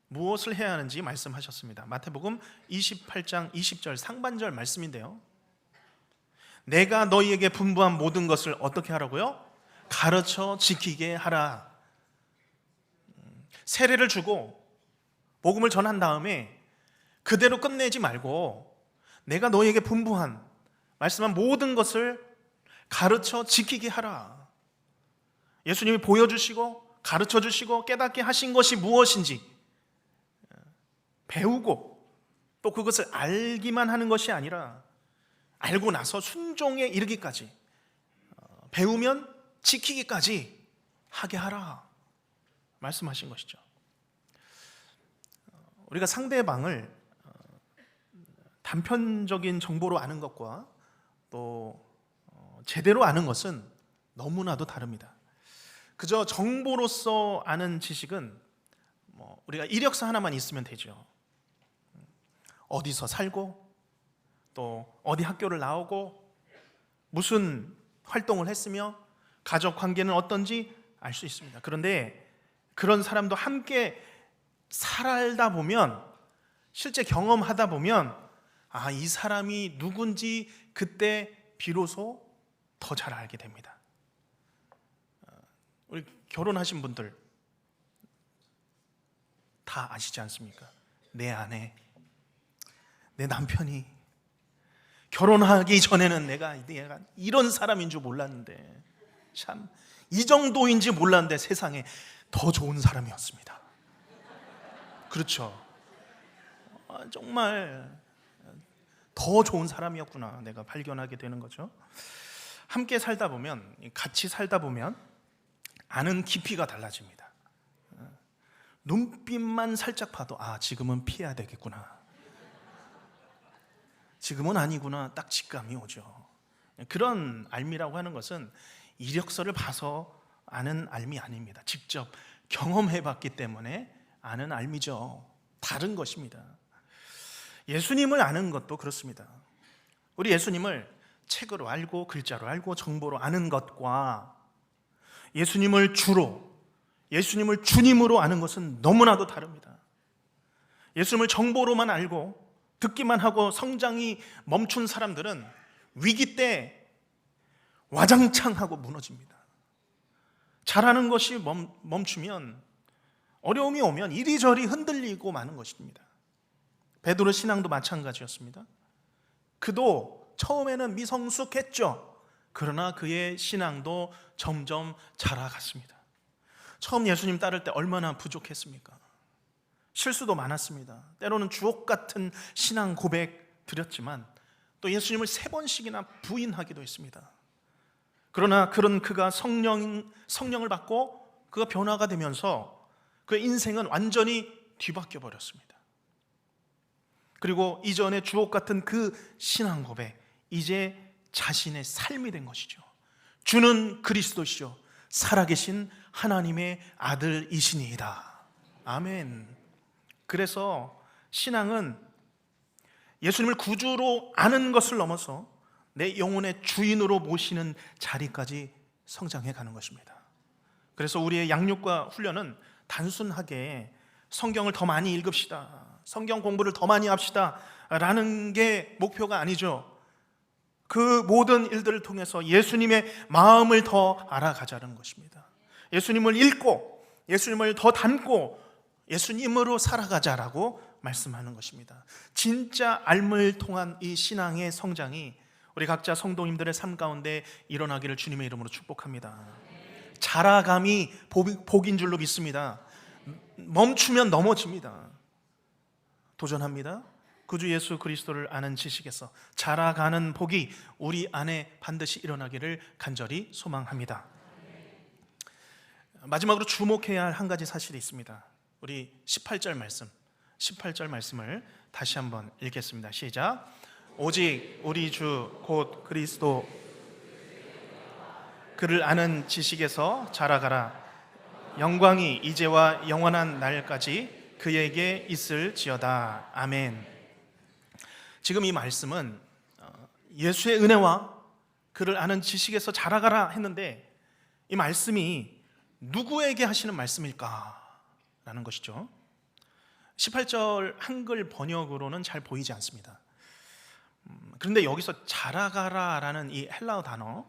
무엇을 해야 하는지 말씀하셨습니다. 마태복음 28장 20절 상반절 말씀인데요. 내가 너희에게 분부한 모든 것을 어떻게 하라고요? 가르쳐 지키게 하라. 세례를 주고 복음을 전한 다음에 그대로 끝내지 말고 내가 너희에게 분부한 말씀한 모든 것을 가르쳐 지키게 하라. 예수님이 보여주시고 가르쳐 주시고 깨닫게 하신 것이 무엇인지 배우고 또 그것을 알기만 하는 것이 아니라 알고 나서 순종에 이르기까지 배우면 지키기까지 하게 하라 말씀하신 것이죠. 우리가 상대방을 단편적인 정보로 아는 것과 또 제대로 아는 것은 너무나도 다릅니다. 그저 정보로서 아는 지식은 우리가 이력서 하나만 있으면 되죠. 어디서 살고 또 어디 학교를 나오고 무슨 활동을 했으며 가족 관계는 어떤지 알 수 있습니다. 그런데 그런 사람도 함께 살다 보면 실제 경험하다 보면 이 사람이 누군지 그때 비로소 더 잘 알게 됩니다. 우리 결혼하신 분들 다 아시지 않습니까? 내 아내, 내 남편이 결혼하기 전에는 내가 이런 사람인 줄 몰랐는데 참 이 정도인지 몰랐는데 세상에 더 좋은 사람이었습니다. 그렇죠. 정말 더 좋은 사람이었구나 내가 발견하게 되는 거죠. 함께 살다 보면, 같이 살다 보면 아는 깊이가 달라집니다. 눈빛만 살짝 봐도 지금은 피해야 되겠구나, 지금은 아니구나, 딱 직감이 오죠. 그런 알미라고 하는 것은 이력서를 봐서 아는 알미 아닙니다. 직접 경험해봤기 때문에 아는 알미죠. 다른 것입니다. 예수님을 아는 것도 그렇습니다. 우리 예수님을 책으로 알고 글자로 알고 정보로 아는 것과 예수님을 주로, 예수님을 주님으로 아는 것은 너무나도 다릅니다. 예수님을 정보로만 알고 듣기만 하고 성장이 멈춘 사람들은 위기 때 와장창 하고 무너집니다. 잘하는 것이 멈추면, 어려움이 오면 이리저리 흔들리고 마는 것입니다. 베드로 신앙도 마찬가지였습니다. 그도 처음에는 미성숙했죠. 그러나 그의 신앙도 점점 자라갔습니다. 처음 예수님 따를 때 얼마나 부족했습니까? 실수도 많았습니다. 때로는 주옥 같은 신앙 고백 드렸지만 또 예수님을 3번씩이나 부인하기도 했습니다. 그러나 그가 성령을 받고 그가 변화가 되면서 그의 인생은 완전히 뒤바뀌어 버렸습니다. 그리고 이전에 주옥 같은 그 신앙 고백, 이제 자신의 삶이 된 것이죠. 주는 그리스도시요 살아계신 하나님의 아들이시니이다. 아멘. 그래서 신앙은 예수님을 구주로 아는 것을 넘어서 내 영혼의 주인으로 모시는 자리까지 성장해 가는 것입니다. 그래서 우리의 양육과 훈련은 단순하게 성경을 더 많이 읽읍시다, 성경 공부를 더 많이 합시다 라는 게 목표가 아니죠. 그 모든 일들을 통해서 예수님의 마음을 더 알아가자는 것입니다. 예수님을 읽고 예수님을 더 닮고 예수님으로 살아가자라고 말씀하는 것입니다. 진짜 알물 통한 이 신앙의 성장이 우리 각자 성도님들의 삶 가운데 일어나기를 주님의 이름으로 축복합니다. 자라감이 복인 줄로 믿습니다. 멈추면 넘어집니다. 도전합니다. 구주 예수 그리스도를 아는 지식에서 자라가는 복이 우리 안에 반드시 일어나기를 간절히 소망합니다. 마지막으로 주목해야 할 한 가지 사실이 있습니다. 우리 18절 말씀을 다시 한번 읽겠습니다. 시작. 오직 우리 주 곧 그리스도 그를 아는 지식에서 자라가라. 영광이 이제와 영원한 날까지 그에게 있을지어다. 아멘. 지금 이 말씀은 예수의 은혜와 그를 아는 지식에서 자라가라 했는데, 이 말씀이 누구에게 하시는 말씀일까? 라는 것이죠. 18절 한글 번역으로는 잘 보이지 않습니다. 그런데 여기서 자라가라 라는 이 헬라어 단어,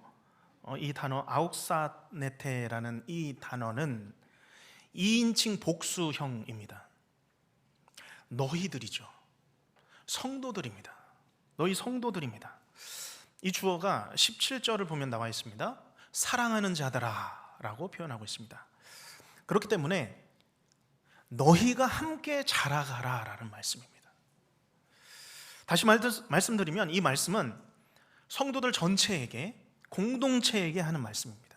이 단어 아욱사네테라는 이 단어는 2인칭 복수형입니다. 너희들이죠. 성도들입니다. 너희 성도들입니다. 이 주어가 17절을 보면 나와 있습니다. 사랑하는 자들아 라고 표현하고 있습니다. 그렇기 때문에 너희가 함께 자라가라 라는 말씀입니다. 다시 말씀드리면 이 말씀은 성도들 전체에게, 공동체에게 하는 말씀입니다.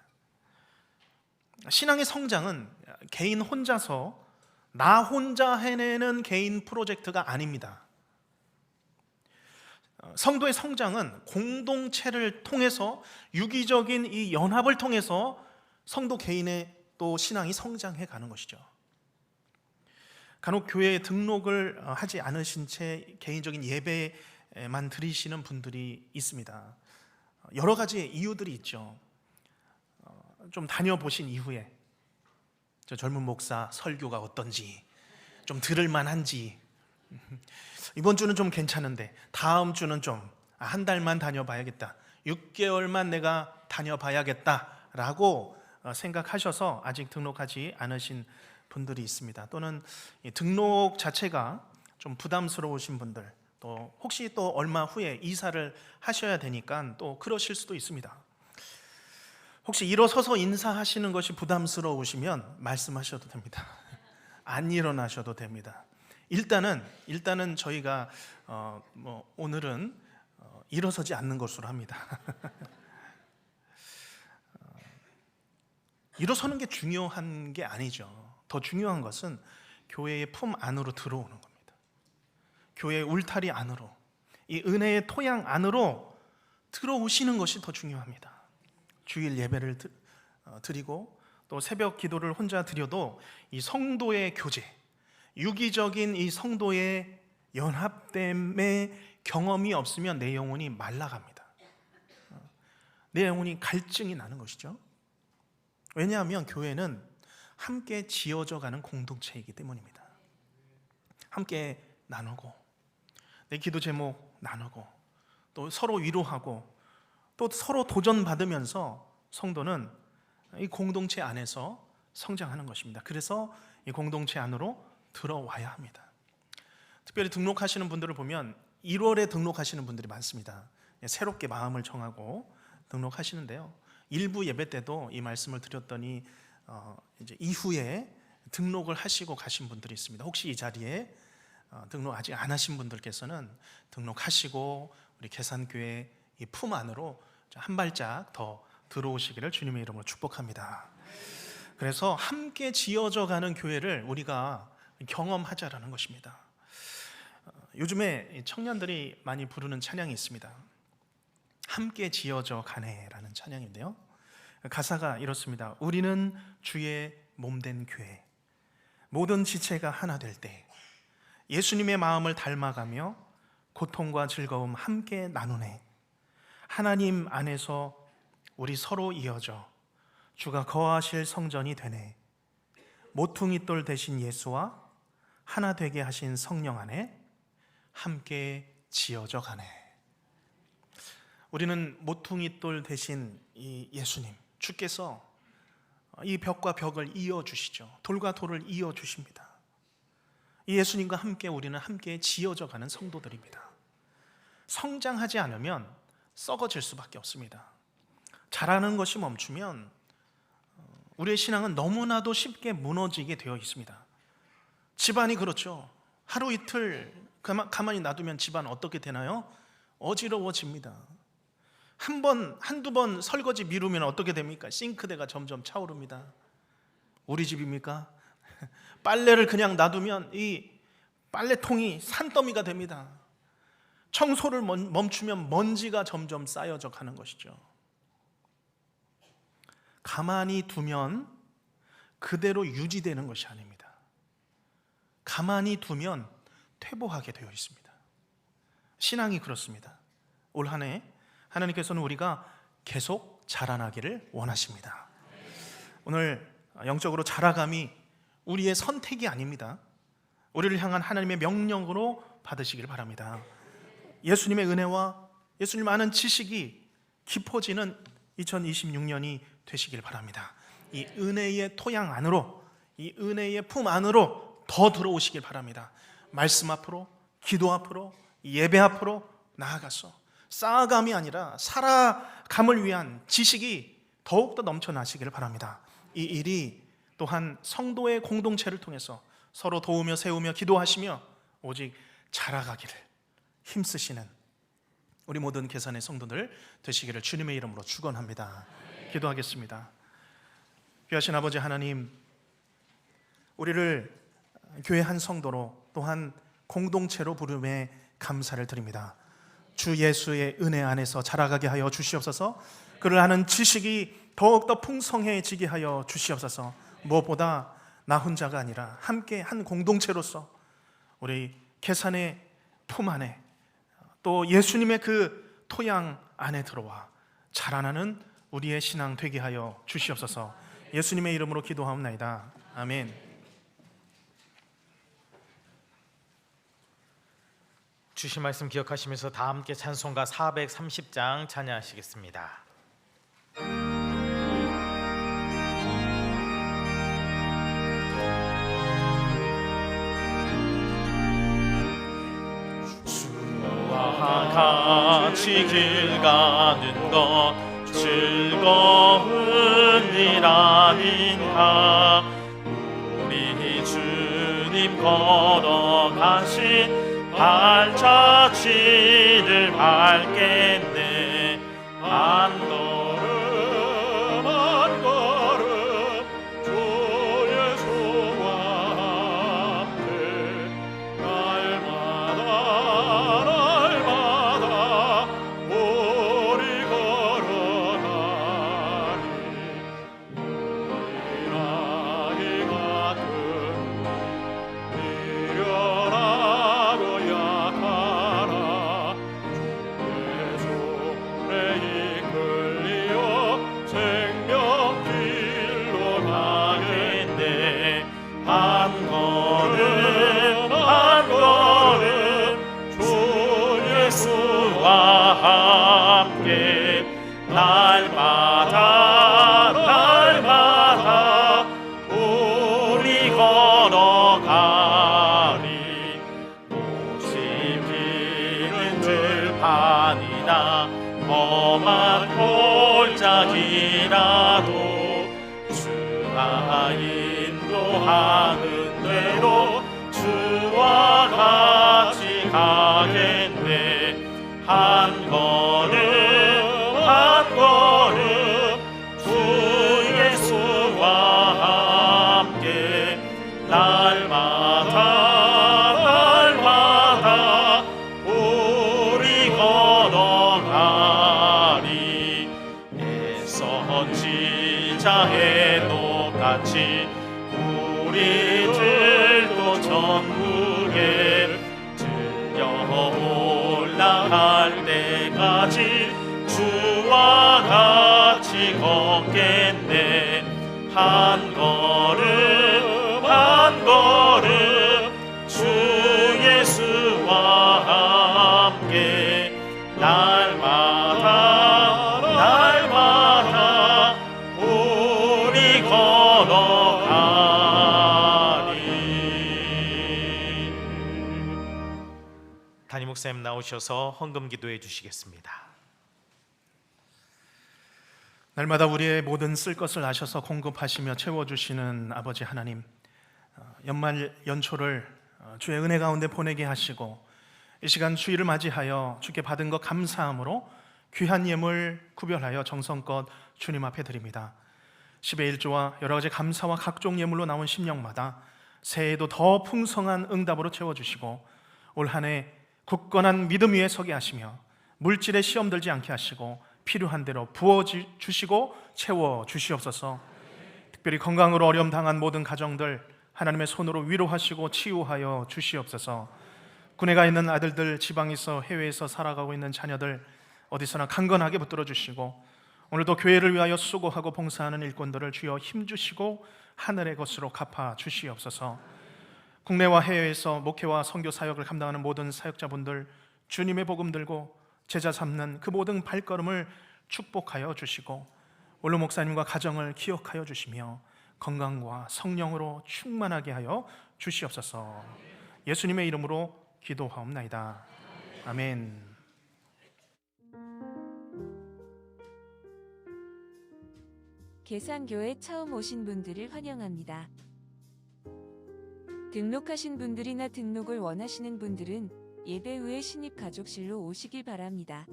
신앙의 성장은 개인 혼자서 나 혼자 해내는 개인 프로젝트가 아닙니다. 성도의 성장은 공동체를 통해서, 유기적인 이 연합을 통해서 성도 개인의 또 신앙이 성장해 가는 것이죠. 간혹 교회에 등록을 하지 않으신 채 개인적인 예배만 드리시는 분들이 있습니다. 여러 가지 이유들이 있죠. 좀 다녀보신 이후에 저 젊은 목사 설교가 어떤지, 좀 들을 만한지, 이번 주는 좀 괜찮은데 다음 주는 좀 한 달만 다녀봐야겠다, 6개월만 내가 다녀봐야겠다라고 생각하셔서 아직 등록하지 않으신 분들이 있습니다. 또는 등록 자체가 좀 부담스러우신 분들, 또 혹시 또 얼마 후에 이사를 하셔야 되니까 또 그러실 수도 있습니다. 혹시 일어서서 인사하시는 것이 부담스러우시면 말씀하셔도 됩니다. 안 일어나셔도 됩니다. 일단은 저희가 오늘은 일어서지 않는 것으로 합니다. 일어서는 게 중요한 게 아니죠. 더 중요한 것은 교회의 품 안으로 들어오는 겁니다. 교회의 울타리 안으로, 이 은혜의 토양 안으로 들어오시는 것이 더 중요합니다. 주일 예배를 드리고 또 새벽 기도를 혼자 드려도 이 성도의 교제, 유기적인 이 성도의 연합됨의 경험이 없으면 내 영혼이 말라갑니다. 내 영혼이 갈증이 나는 것이죠. 왜냐하면 교회는 함께 지어져 가는 공동체이기 때문입니다. 함께 나누고 내 기도 제목 나누고 또 서로 위로하고 또 서로 도전받으면서 성도는 이 공동체 안에서 성장하는 것입니다. 그래서 이 공동체 안으로 들어와야 합니다. 특별히 등록하시는 분들을 보면 1월에 등록하시는 분들이 많습니다. 새롭게 마음을 정하고 등록하시는데요. 일부 예배 때도 이 말씀을 드렸더니 이제 이후에 등록을 하시고 가신 분들이 있습니다. 혹시 이 자리에 등록 아직 안 하신 분들께서는 등록하시고 우리 계산교회 이 품 안으로 한 발짝 더 들어오시기를 주님의 이름으로 축복합니다. 그래서 함께 지어져 가는 교회를 우리가 경험하자라는 것입니다. 요즘에 청년들이 많이 부르는 찬양이 있습니다. 함께 지어져 가네라는 찬양인데요. 가사가 이렇습니다. 우리는 주의 몸된 교회, 모든 지체가 하나 될 때 예수님의 마음을 닮아가며 고통과 즐거움 함께 나누네. 하나님 안에서 우리 서로 이어져 주가 거하실 성전이 되네. 모퉁이돌 되신 예수와 하나 되게 하신 성령 안에 함께 지어져 가네. 우리는 모퉁이돌 되신 이 예수님, 주께서 이 벽과 벽을 이어주시죠. 돌과 돌을 이어주십니다. 이 예수님과 함께 우리는 함께 지어져 가는 성도들입니다. 성장하지 않으면 썩어질 수밖에 없습니다. 자라는 것이 멈추면 우리의 신앙은 너무나도 쉽게 무너지게 되어 있습니다. 집안이 그렇죠. 하루 이틀 가만히 놔두면 집안 어떻게 되나요? 어지러워집니다. 한두 번 설거지 미루면 어떻게 됩니까? 싱크대가 점점 차오릅니다. 우리 집입니까? 빨래를 그냥 놔두면 이 빨래통이 산더미가 됩니다. 청소를 멈추면 먼지가 점점 쌓여져 가는 것이죠. 가만히 두면 그대로 유지되는 것이 아닙니다. 가만히 두면 퇴보하게 되어 있습니다. 신앙이 그렇습니다. 올 한 해 하나님께서는 우리가 계속 자라나기를 원하십니다. 오늘 영적으로 자라감이 우리의 선택이 아닙니다. 우리를 향한 하나님의 명령으로 받으시길 바랍니다. 예수님의 은혜와 예수님 아는 지식이 깊어지는 2026년이 되시길 바랍니다. 이 은혜의 토양 안으로, 이 은혜의 품 안으로 더 들어오시길 바랍니다. 말씀 앞으로, 기도 앞으로, 예배 앞으로 나아가서 쌓아감이 아니라 살아감을 위한 지식이 더욱더 넘쳐나시기를 바랍니다. 이 일이 또한 성도의 공동체를 통해서 서로 도우며 세우며 기도하시며 오직 자라가기를 힘쓰시는 우리 모든 계산의 성도들 되시기를 주님의 이름으로 축원합니다. 기도하겠습니다. 귀하신 아버지 하나님, 우리를 교회 한 성도로 또한 공동체로 부름에 감사를 드립니다. 주 예수의 은혜 안에서 자라가게 하여 주시옵소서. 그를 아는 지식이 더욱더 풍성해지게 하여 주시옵소서. 무엇보다 나 혼자가 아니라 함께 한 공동체로서 우리 계산의 품 안에 또 예수님의 그 토양 안에 들어와 자라나는 우리의 신앙 되게 하여 주시옵소서. 예수님의 이름으로 기도하옵나이다. 아멘. 주신 말씀 기억하시면서 다 함께 찬송가 430장 찬양하시겠습니다. 주와 같이 길 가는 것 즐거운 일 아닌가. 우리 주님 걸어가신 발자취를 밟겠네. 한 걸음 한 걸음 주의 소와 함께 날마다 우리 걸어가니 우리 나이 같은 미련하고 약하나 주의 손에 이끌 아니다. 험한 골짜기라도 주가 인도하는 대로 주와 같이 가겠네. 한 걸음 한 걸음 주 예수와 함께 날마다 우리 걸어가리. 애써 지자해 똑같이 우리들도 천국에 들려 올라갈 때까지 주와 같이 걷겠네. 한 걸음 한 걸음 주 예수와 함께 날마다 우리 걸어가리. 담임 목사님 나오셔서 헌금 기도해 주시겠습니다. 날마다 우리의 모든 쓸 것을 아셔서 공급하시며 채워주시는 아버지 하나님, 연말 연초를 주의 은혜 가운데 보내게 하시고 이 시간 주일을 맞이하여 주께 받은 것 감사함으로 귀한 예물 구별하여 정성껏 주님 앞에 드립니다. 10의 1조와 여러 가지 감사와 각종 예물로 나온 심령마다 새해에도 더 풍성한 응답으로 채워주시고 올 한 해 굳건한 믿음 위에 서게 하시며 물질에 시험 들지 않게 하시고 필요한 대로 부어주시고 채워주시옵소서. 특별히 건강으로 어려움 당한 모든 가정들 하나님의 손으로 위로하시고 치유하여 주시옵소서. 군에 가 있는 아들들, 지방에서 해외에서 살아가고 있는 자녀들 어디서나 강건하게 붙들어 주시고 오늘도 교회를 위하여 수고하고 봉사하는 일꾼들을 주여 힘주시고 하늘의 것으로 갚아 주시옵소서. 국내와 해외에서 목회와 선교 사역을 감당하는 모든 사역자분들 주님의 복음 들고 제자 삼는 그 모든 발걸음을 축복하여 주시고 원로 목사님과 가정을 기억하여 주시며 건강과 성령으로 충만하게 하여 주시옵소서. 예수님의 이름으로 기도하옵나이다. 아멘. 계산교에 처음 오신 분들을 환영합니다. 등록하신 분들이나 등록을 원하시는 분들은 예배 후에 신입 가족실로 오시길 바랍니다.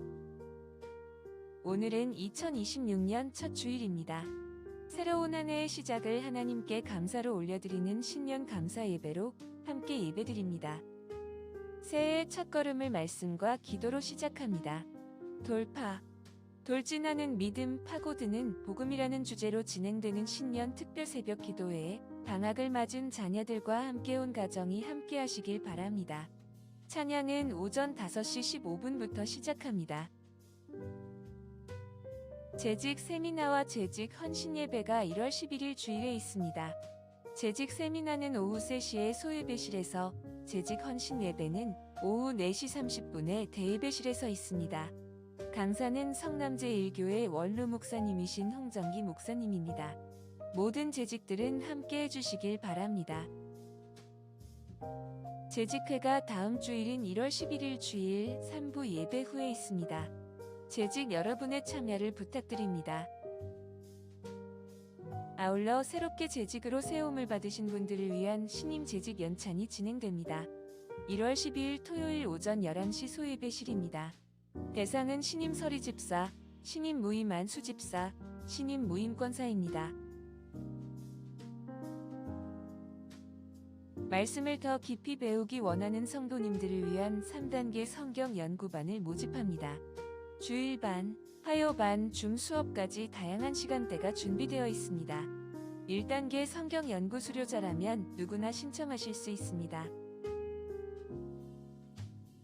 오늘은 2026년 첫 주일입니다. 새로운 한 해의 시작을 하나님께 감사로 올려드리는 신년 감사 예배로 함께 예배드립니다. 새해의 첫걸음을 말씀과 기도로 시작합니다. 돌파, 돌진하는 믿음, 파고드는 복음이라는 주제로 진행되는 신년 특별 새벽 기도회에 방학을 맞은 자녀들과 함께 온 가정이 함께 하시길 바랍니다. 찬양은 오전 5시 15분부터 시작합니다. 재직 세미나와 재직 헌신 예배가 1월 11일 주일에 있습니다. 재직 세미나는 오후 3시에 소예배실에서, 재직 헌신 예배는 오후 4시 30분에 대예배실에서 있습니다. 강사는 성남제1교회 원로 목사님이신 홍정기 목사님입니다. 모든 재직들은 함께 해주시길 바랍니다. 재직회가 다음 주일인 1월 11일 주일 3부 예배 후에 있습니다. 재직 여러분의 참여를 부탁드립니다. 아울러 새롭게 재직으로 세움을 받으신 분들을 위한 신임 재직 연찬이 진행됩니다. 1월 12일 토요일 오전 11시 소예배실입니다. 대상은 신임 서리집사, 신임 무임 안수집사, 신임 무임 권사입니다. 말씀을 더 깊이 배우기 원하는 성도님들을 위한 3단계 성경 연구반을 모집합니다. 주일반, 화요반, 줌 수업까지 다양한 시간대가 준비되어 있습니다. 1단계 성경 연구 수료자라면 누구나 신청하실 수 있습니다.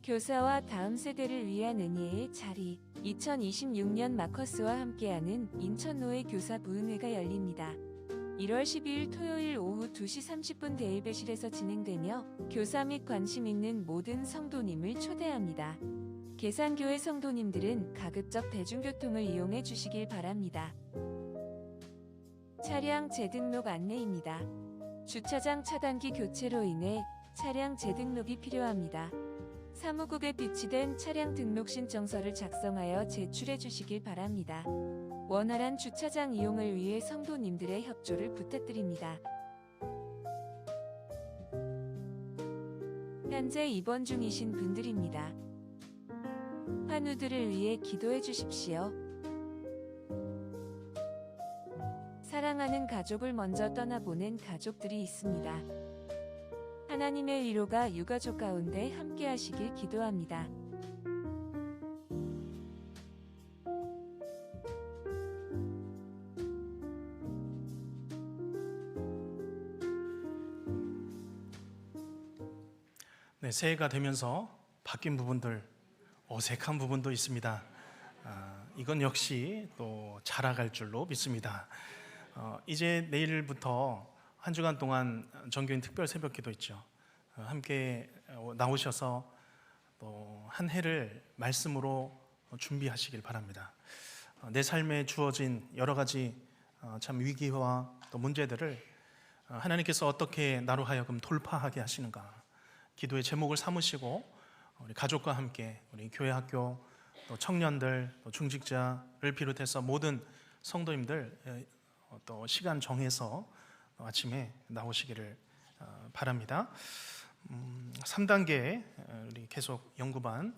교사와 다음 세대를 위한 은혜의 자리, 2026년 마커스와 함께하는 인천노예 교사 부흥회가 열립니다. 1월 12일 토요일 오후 2시 30분 대예배실에서 진행되며 교사 및 관심 있는 모든 성도님을 초대합니다. 계산교회 성도님들은 가급적 대중교통을 이용해 주시길 바랍니다. 차량 재등록 안내입니다. 주차장 차단기 교체로 인해 차량 재등록이 필요합니다. 사무국에 비치된 차량 등록 신청서를 작성하여 제출해 주시길 바랍니다. 원활한 주차장 이용을 위해 성도님들의 협조를 부탁드립니다. 현재 입원 중이신 분들입니다. 환우들을 위해 기도해 주십시오. 사랑하는 가족을 먼저 떠나보낸 가족들이 있습니다. 하나님의 위로가 유가족 가운데 함께 하시길 기도합니다. 네, 새해가 되면서 바뀐 부분들, 어색한 부분도 있습니다. 이건 역시 또 자라갈 줄로 믿습니다. 이제 내일부터 한 주간 동안 정교인 특별 새벽기도 있죠. 함께 나오셔서 또 한 해를 말씀으로 준비하시길 바랍니다. 내 삶에 주어진 여러 가지 참 위기와 또 문제들을 하나님께서 어떻게 나로 하여금 돌파하게 하시는가, 기도의 제목을 삼으시고 우리 가족과 함께 우리 교회, 학교, 또 청년들, 또 중직자를 비롯해서 모든 성도님들 또 시간 정해서 아침에 나오시기를 바랍니다. 3단계 우리 계속 연구반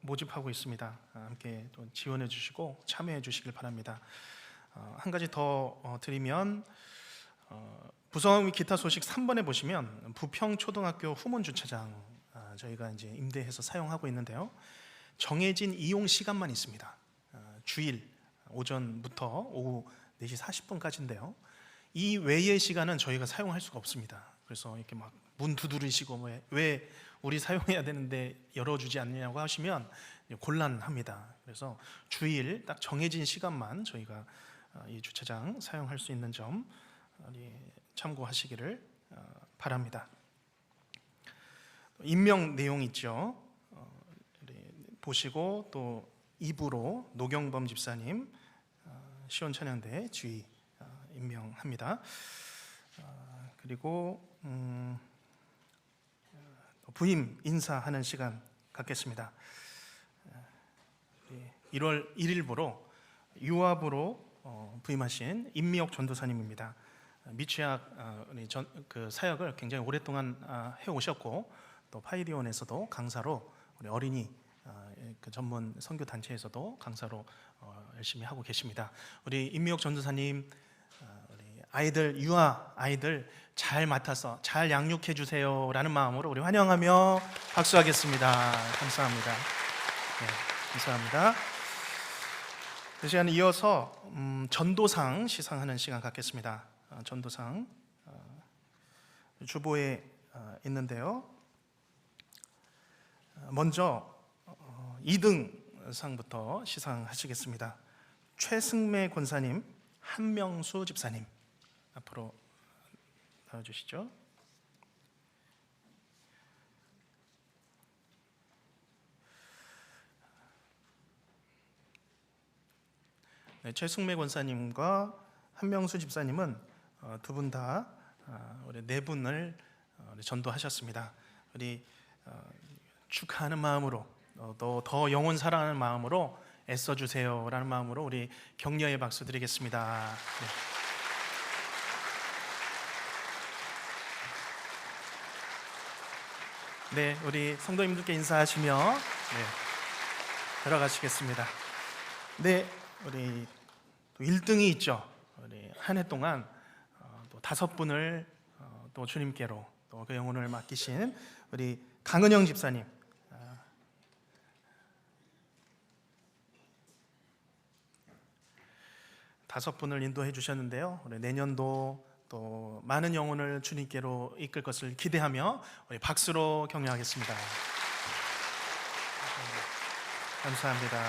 모집하고 있습니다. 함께 또 지원해 주시고 참여해 주시길 바랍니다. 한 가지 더 드리면 부성 기타 소식 3번에 보시면 부평초등학교 후문 주차장 저희가 이제 임대해서 사용하고 있는데요. 정해진 이용 시간만 있습니다. 주일 오전부터 오후 4시 40분까지인데요. 이 외의 시간은 저희가 사용할 수가 없습니다. 그래서 이렇게 막 문 두드리시고 왜 우리 사용해야 되는데 열어주지 않느냐고 하시면 곤란합니다. 그래서 주일 딱 정해진 시간만 저희가 이 주차장 사용할 수 있는 점 참고하시기를 바랍니다. 임명 내용 있죠. 보시고 또 2부로 노경범 집사님 시온찬양대 주의 임명합니다. 그리고 부임 인사하는 시간 갖겠습니다. 1월 1일부로 유압으로 부임하신 임미옥 전도사님입니다. 미취학 그 사역을 굉장히 오랫동안 해 오셨고 또 파이디온에서도 강사로 우리 어린이 그 전문 선교 단체에서도 강사로 열심히 하고 계십니다. 우리 임미옥 전도사님 우리 아이들 유아 아이들 잘 맡아서 잘 양육해 주세요라는 마음으로 우리 환영하며 박수하겠습니다. 감사합니다. 네, 감사합니다. 이 시간에 이어서 전도상 시상하는 시간 갖겠습니다. 전도상 주보에 있는데요. 먼저 2등 상부터 시상하시겠습니다. 최승매 권사님, 한명수 집사님 앞으로 나와주시죠. 네, 최승매 권사님과 한명수 집사님은 두 분 다 우리 네 분을 전도하셨습니다. 우리 축하하는 마음으로 또 더 영혼 사랑하는 마음으로 애써 주세요라는 마음으로 우리 격려의 박수 드리겠습니다. 네, 우리 성도님들께 인사하시며 들어가시겠습니다. 네, 우리 또 1등이 있죠. 우리 한 해 동안 또 5분을 또 주님께로 또 그 영혼을 맡기신 우리 강은영 집사님, 5분을 인도해 주셨는데요. 우리 내년도 또 많은 영혼을 주님께로 이끌 것을 기대하며 우리 박수로 격려하겠습니다. 감사합니다.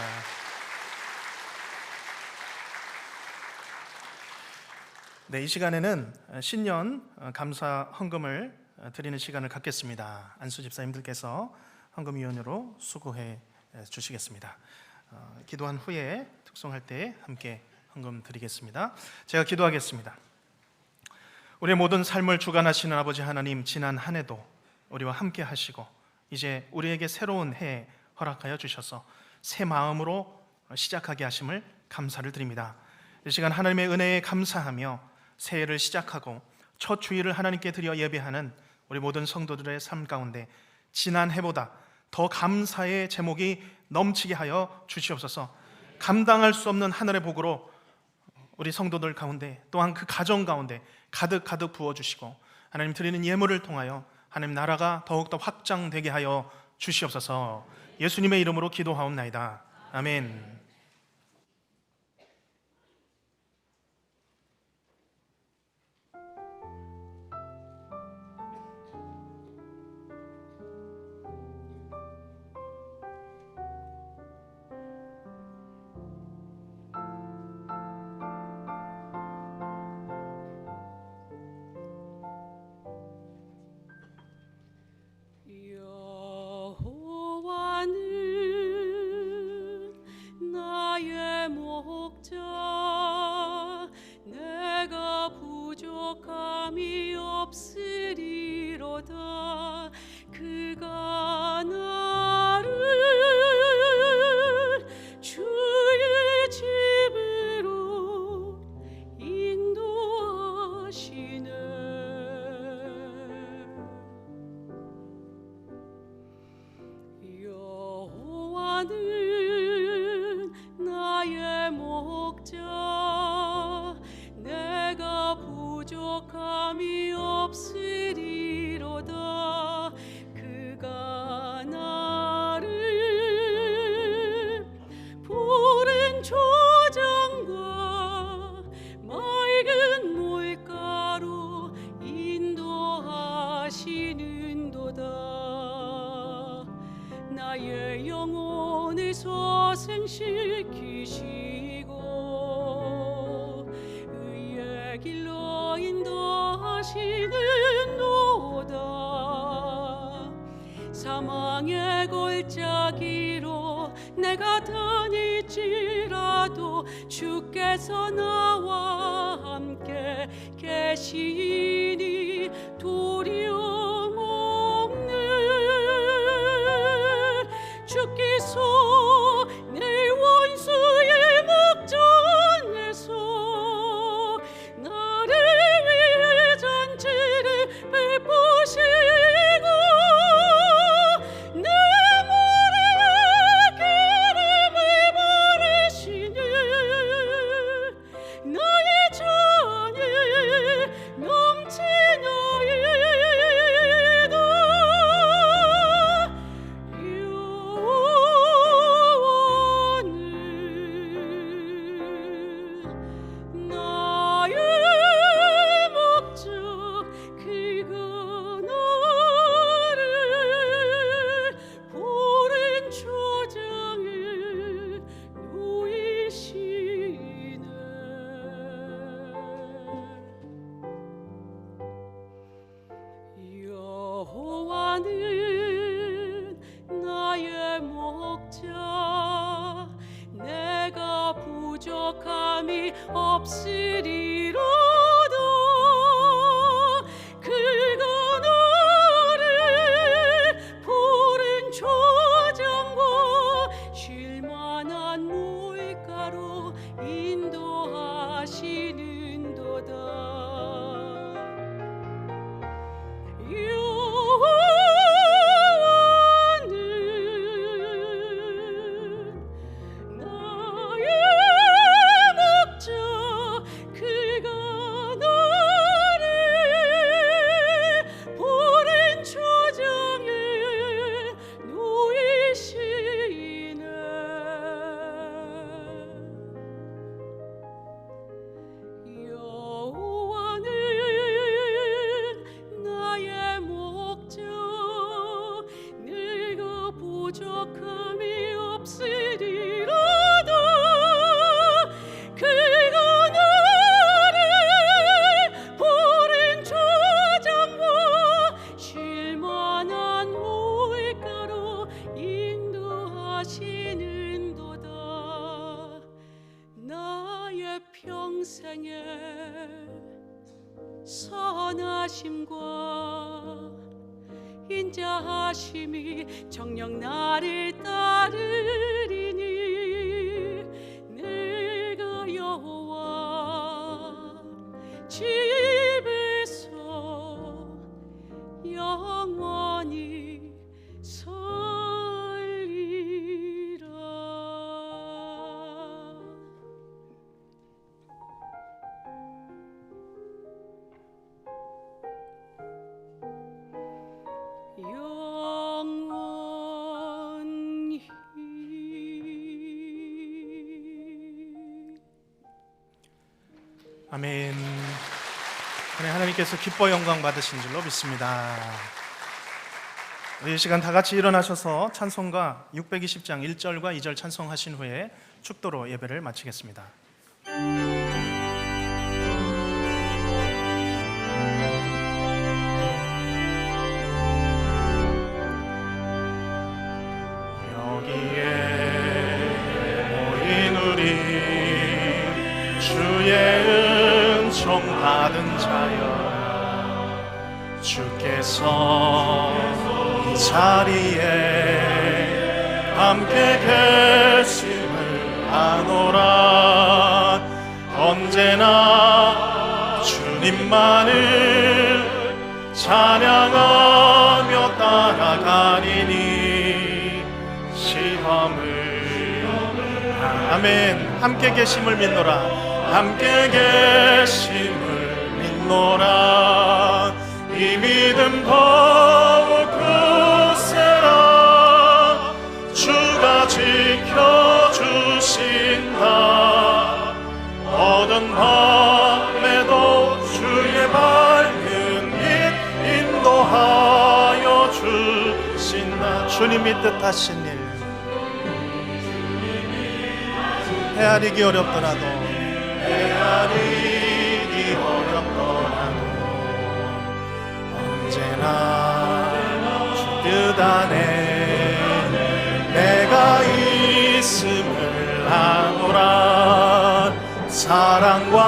네, 이 시간에는 신년 감사 헌금을 드리는 시간을 갖겠습니다. 안수 집사님들께서 헌금위원으로 수고해 주시겠습니다. 기도한 후에 특송할 때 함께 헌금 드리겠습니다. 제가 기도하겠습니다. 우리의 모든 삶을 주관하시는 아버지 하나님, 지난 한 해도 우리와 함께 하시고 이제 우리에게 새로운 해 허락하여 주셔서 새 마음으로 시작하게 하심을 감사를 드립니다. 이 시간 하나님의 은혜에 감사하며 새해를 시작하고 첫 주일을 하나님께 드려 예배하는 우리 모든 성도들의 삶 가운데 지난 해보다 더 감사의 제목이 넘치게 하여 주시옵소서. 감당할 수 없는 하늘의 복으로 우리 성도들 가운데 또한 그 가정 가운데 가득 부어주시고 하나님 드리는 예물을 통하여 하나님 나라가 더욱더 확장되게 하여 주시옵소서. 예수님의 이름으로 기도하옵나이다. 아멘. 여호와는 나의 목자, 내가 부족함이 없으리로다. 그가 나를 주의 집으로 인도하시네. 여호와는 나의 목자, 내가 부족함이 없으리로다. 그가 나를 푸른 초장과 맑은 물가로 인도하시는도다. 나의 영혼을 소생시키시고 의의 길로 인도하시는도다. 사망의 골짜기로 내가 다닐지라도 주께서 나와 함께 계시니 두려움 없네. 주께서 내 원수의 목전에서 나를 위해 잔치를 베푸시고 내 머리에 기름을 바르시니 나의 잔이 넘치나이다. 여호와는 나의 목자, 그가 나를 푸른 초장에 누이시네. 여호와는 나의 목자, 내가 부족함이 없으리로다. 그가 나를 푸른 초장과 쉴만한 물가로 인도하시는도다. 여호와는 나의 목자, 그가 나를 푸른 초장에 누이시네. 여호와는 나의 목자, 내가 부족함이 없으리로다. 그가 나를 푸른 초장과 쉴만한 물가로 인도하시는도다. 나의 평생에 선하심과 인자하심이 정녕 나를 따르리니 내가 여호와 집에서 영원히 살리라. 영원히. 아멘. 하나님께서 기뻐 영광 받으신 줄로 믿습니다. 이 시간 다 같이 일어나셔서 찬송가 620장 1절과 2절 찬송하신 후에 축도로 예배를 마치겠습니다. 여기에 모인 우리 주의 은총 받은 자여, 주께서 이 자리에 함께 계심을 아노라. 언제나 주님만을 찬양하며 따라가리니 시험을 아멘. 함께 계심을 믿노라. 함께 계심을 믿노라. 이 믿음 더욱 굳세라. 주가 지켜주신다. 어두운 밤에도 주의 밝은 빛 인도하여 주신다. 주님이 뜻하신 일 헤아리기 어렵더라도 헤아리기 어렵더라도 언제나 주 뜻 안에 내가 있음을 아노라. 사랑과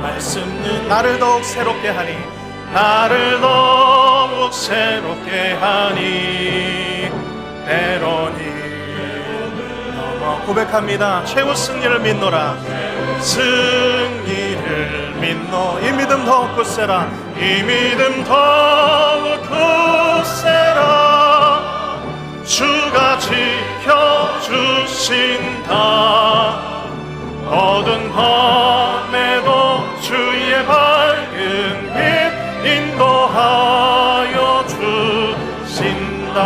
말씀은 나를 더욱 새롭게 하니 나를 더욱 새롭게 하니 때로니 고백합니다. 최후 승리를 믿노라. 승리를 믿노. 이 믿음 더욱 굳세라. 이 믿음 더욱 굳세라. 주가 지켜주신다. 어두운 밤에도 주의 밝은 빛 인도하여 주신다.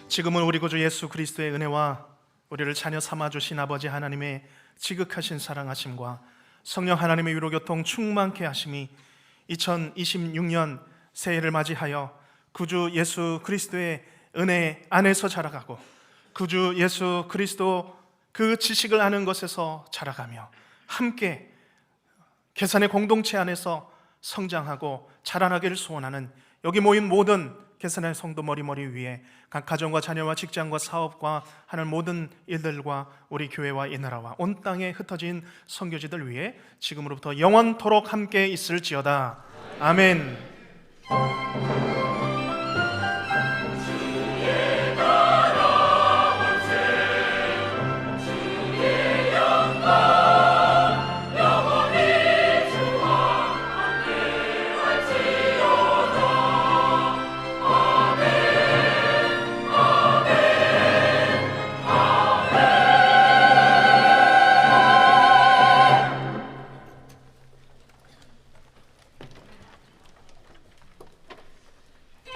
지금은 우리 구주 예수 그리스도의 은혜와 우리를 자녀 삼아주신 아버지 하나님의 지극하신 사랑하심과 성령 하나님의 위로교통 충만케 하심이 2026년 새해를 맞이하여 구주 예수 그리스도의 은혜 안에서 자라가고 구주 예수 그리스도 그 지식을 아는 것에서 자라가며 함께 계산의 공동체 안에서 성장하고 자라나기를 소원하는 여기 모인 모든 계산의 성도 머리머리 위에 각 가정과 자녀와 직장과 사업과 하는 모든 일들과 우리 교회와 이 나라와 온 땅에 흩어진 선교지들 위해 지금으로부터 영원토록 함께 있을지어다. 아멘.